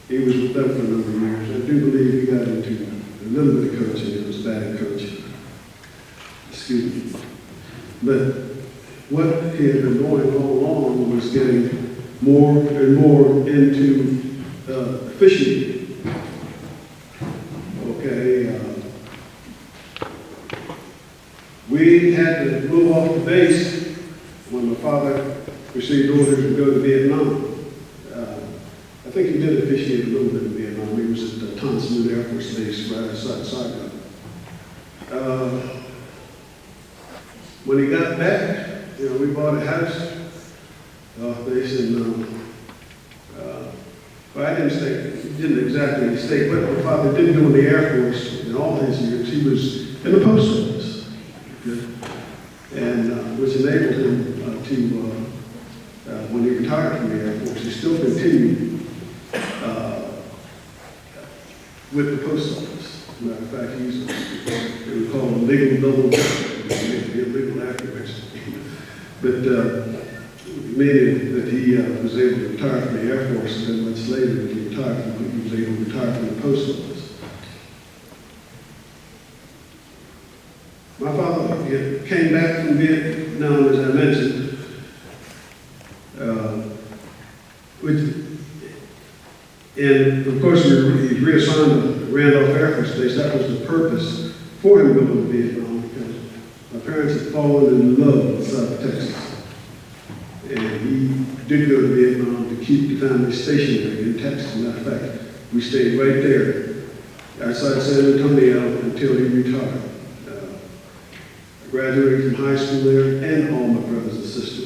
he was with them for a number of years. I do believe he got into a little bit of coaching. It was bad coaching. Excuse me. But what he had been doing all along was getting more and more into fishing. Okay. We had to move off the base when my father received orders to go to Vietnam. I think he did officiate a little bit in Vietnam. He was at the Tonson Air Force Base right outside Saigon. When he got back, we bought a house off base, and well, I didn't exactly state what my father did do in the Air Force in all his years. He was in the post office, okay? And which enabled him to, when he retired from the Air Force, he still continued with the post office. As a matter of fact, he's what we call a legal double illegal afterwards. But meaning that he was able to retire from the Air Force, and then much later, when he retired he was able to retire from the post office. My father came back from Vietnam, as I mentioned, and of course, he reassigned to Randolph Air Force Base. That was the purpose for him going to Vietnam, because my parents had fallen in love with South Texas. And he did go to Vietnam to keep the family stationary in Texas. As a matter of fact, we stayed right there outside San Antonio until he retired. Graduated from high school there, and all my brothers and sisters.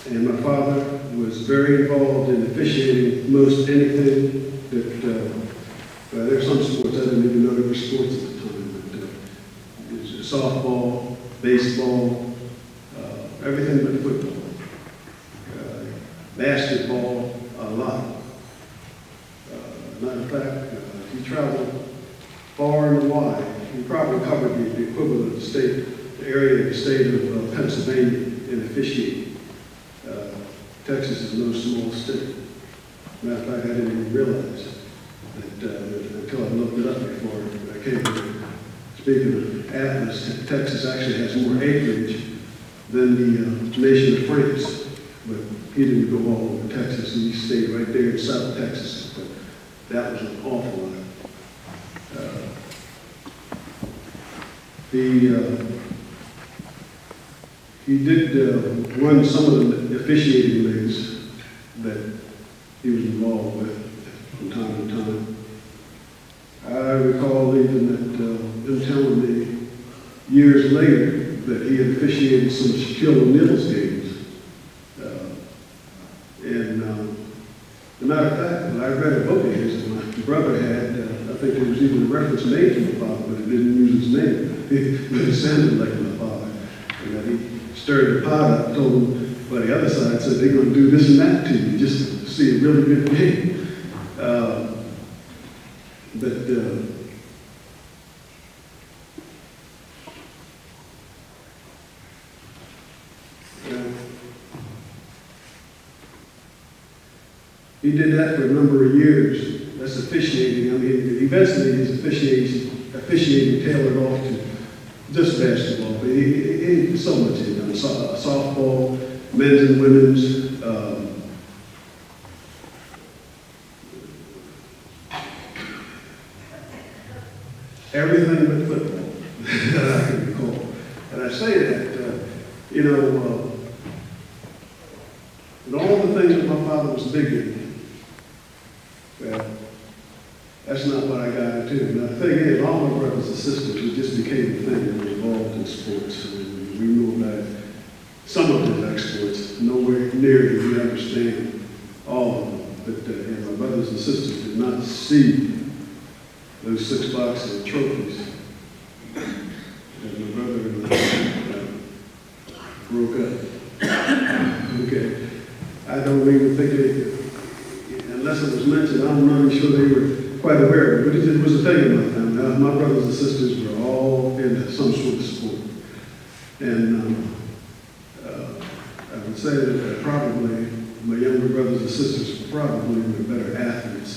And my father was very involved in officiating most anything that, there's some sports I didn't even know there were sports at the time. But, it was softball, baseball, everything but football. Basketball, a lot. Matter of fact, he traveled far and wide. He probably covered the equivalent of the state, the area of the state of Pennsylvania in officiating. Texas is no small state. Matter of fact, I didn't even realize that until I looked it up before I came here. Speaking of Atlas, Texas actually has more acreage than the nation of France. But he didn't go all over Texas. He stayed right there in South Texas. But that was an awful lot. He did run some of the officiating leagues that he was involved with from time to time. I recall even that him telling me years later that he had officiated some Shaquille O'Neal's games. As a matter of fact, when I read a book of his that my brother had, I think there was even a reference made to my father, but it didn't use his name. It sounded like my father. And that he stirred the pot up, told him by the other side, said they're going to do this and that to you just to see a really good game. He did that for a number of years. That's officiating. I mean, eventually his officiating tailored off to just basketball. But he so much he done. Softball, men's and women's. Everything but football that I can recall. And I say that, with all the things that my father was big in, well, that's not what I got into. Now, the thing is, all my brothers and sisters, we just became a thing and were involved in sports. And we knew about some of the exploits, nowhere near as we understand all of them. But my brothers and sisters did not see those 6 boxes of trophies. And my brother and I broke up. Okay. I don't even think unless it was mentioned, I'm not even sure they were quite aware of it, but it was a thing in my family. My brothers and sisters were all into some sort of sport. And I would say that probably my younger brothers and sisters probably were better athletes.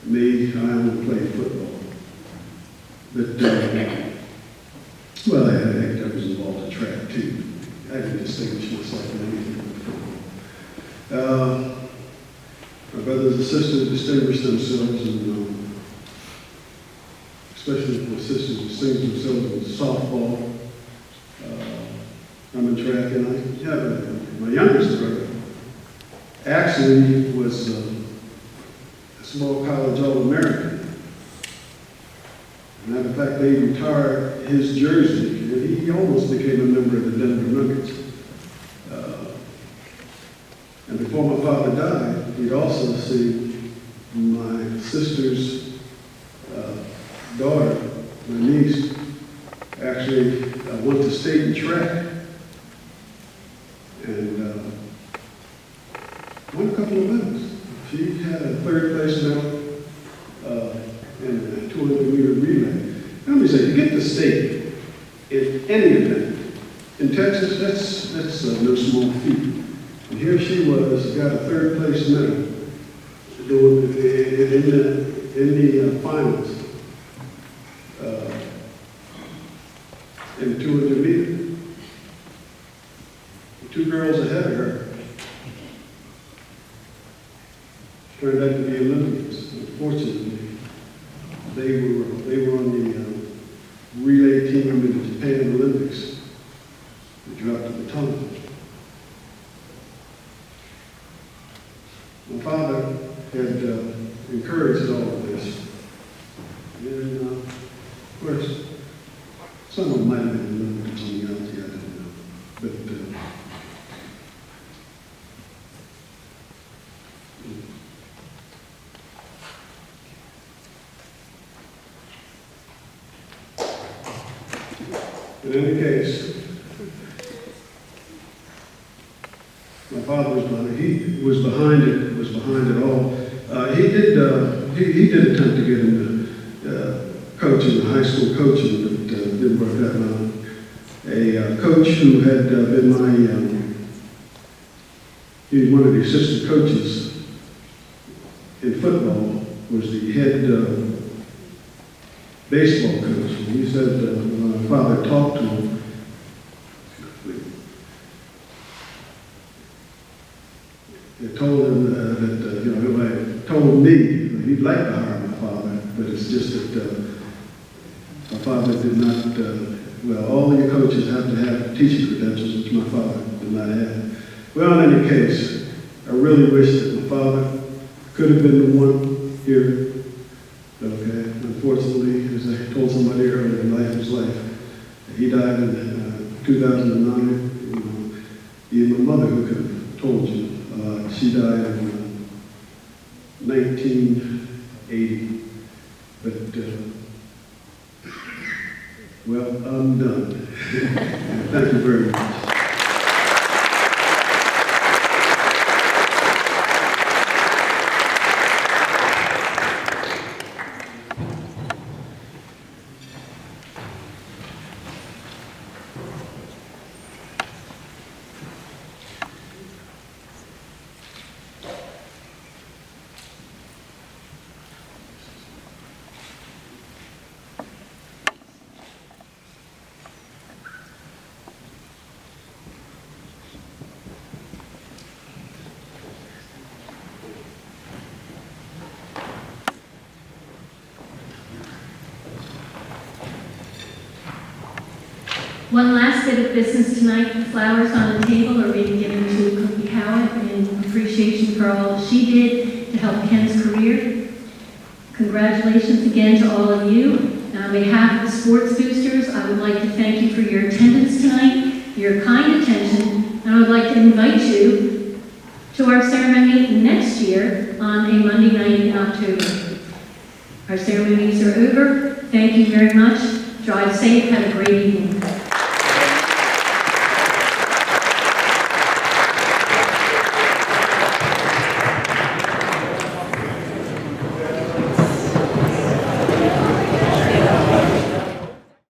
Me, I only played football. But, well, I was involved in track too. I didn't distinguish myself in anything but football. My brothers and sisters distinguished themselves, and especially my sisters distinguished themselves in softball. I'm in track, and I have my youngest brother actually was a small college All-American. Matter of fact, they retired his jersey, and he almost became a member of the Denver Nuggets. And before my father died, he'd also seen my sister's daughter, my niece, actually went to state in track and won a couple of medals. She had a 3rd place medal in a 200-meter relay. Let me say, to get to state in any event, in Texas, that's no small feat. And here she was, got a 3rd place medal in the finals in 200 meters. 2 girls ahead of her turned out to be Olympians. Unfortunately, they were on the relay team in the Japan Olympics. They dropped the baton. My father had encouraged all of this. And, of course, some of them might have been a little bit commonality, I don't know. But, in any case, my father was behind it. Was behind it all. He did attempt to get into coaching, high school coaching, but didn't work out well. A coach who had been he was one of the assistant coaches in football, was the head baseball coach. And he said when my father talked to him, they told him that told me that he'd like to hire my father, but it's just that my father did not, all your coaches have to have teaching credentials, which my father did not have. Well, in any case, I really wish that my father could have been the one here. Okay, unfortunately, as I told somebody earlier, life is life. He died in 2009. Even my mother, who could have told you, she died in 1980. But, I'm done. Thank you very much. One last bit of business tonight. The flowers on the table are being given to Cookie Howard in appreciation for all she did to help Ken's career. Congratulations again to all of you. On behalf of the sports boosters, I would like to thank you for your attendance tonight, your kind attention, and I would like to invite you to our ceremony next year on a Monday night in October. Our ceremonies are over. Thank you very much. Drive safe. Have a great evening.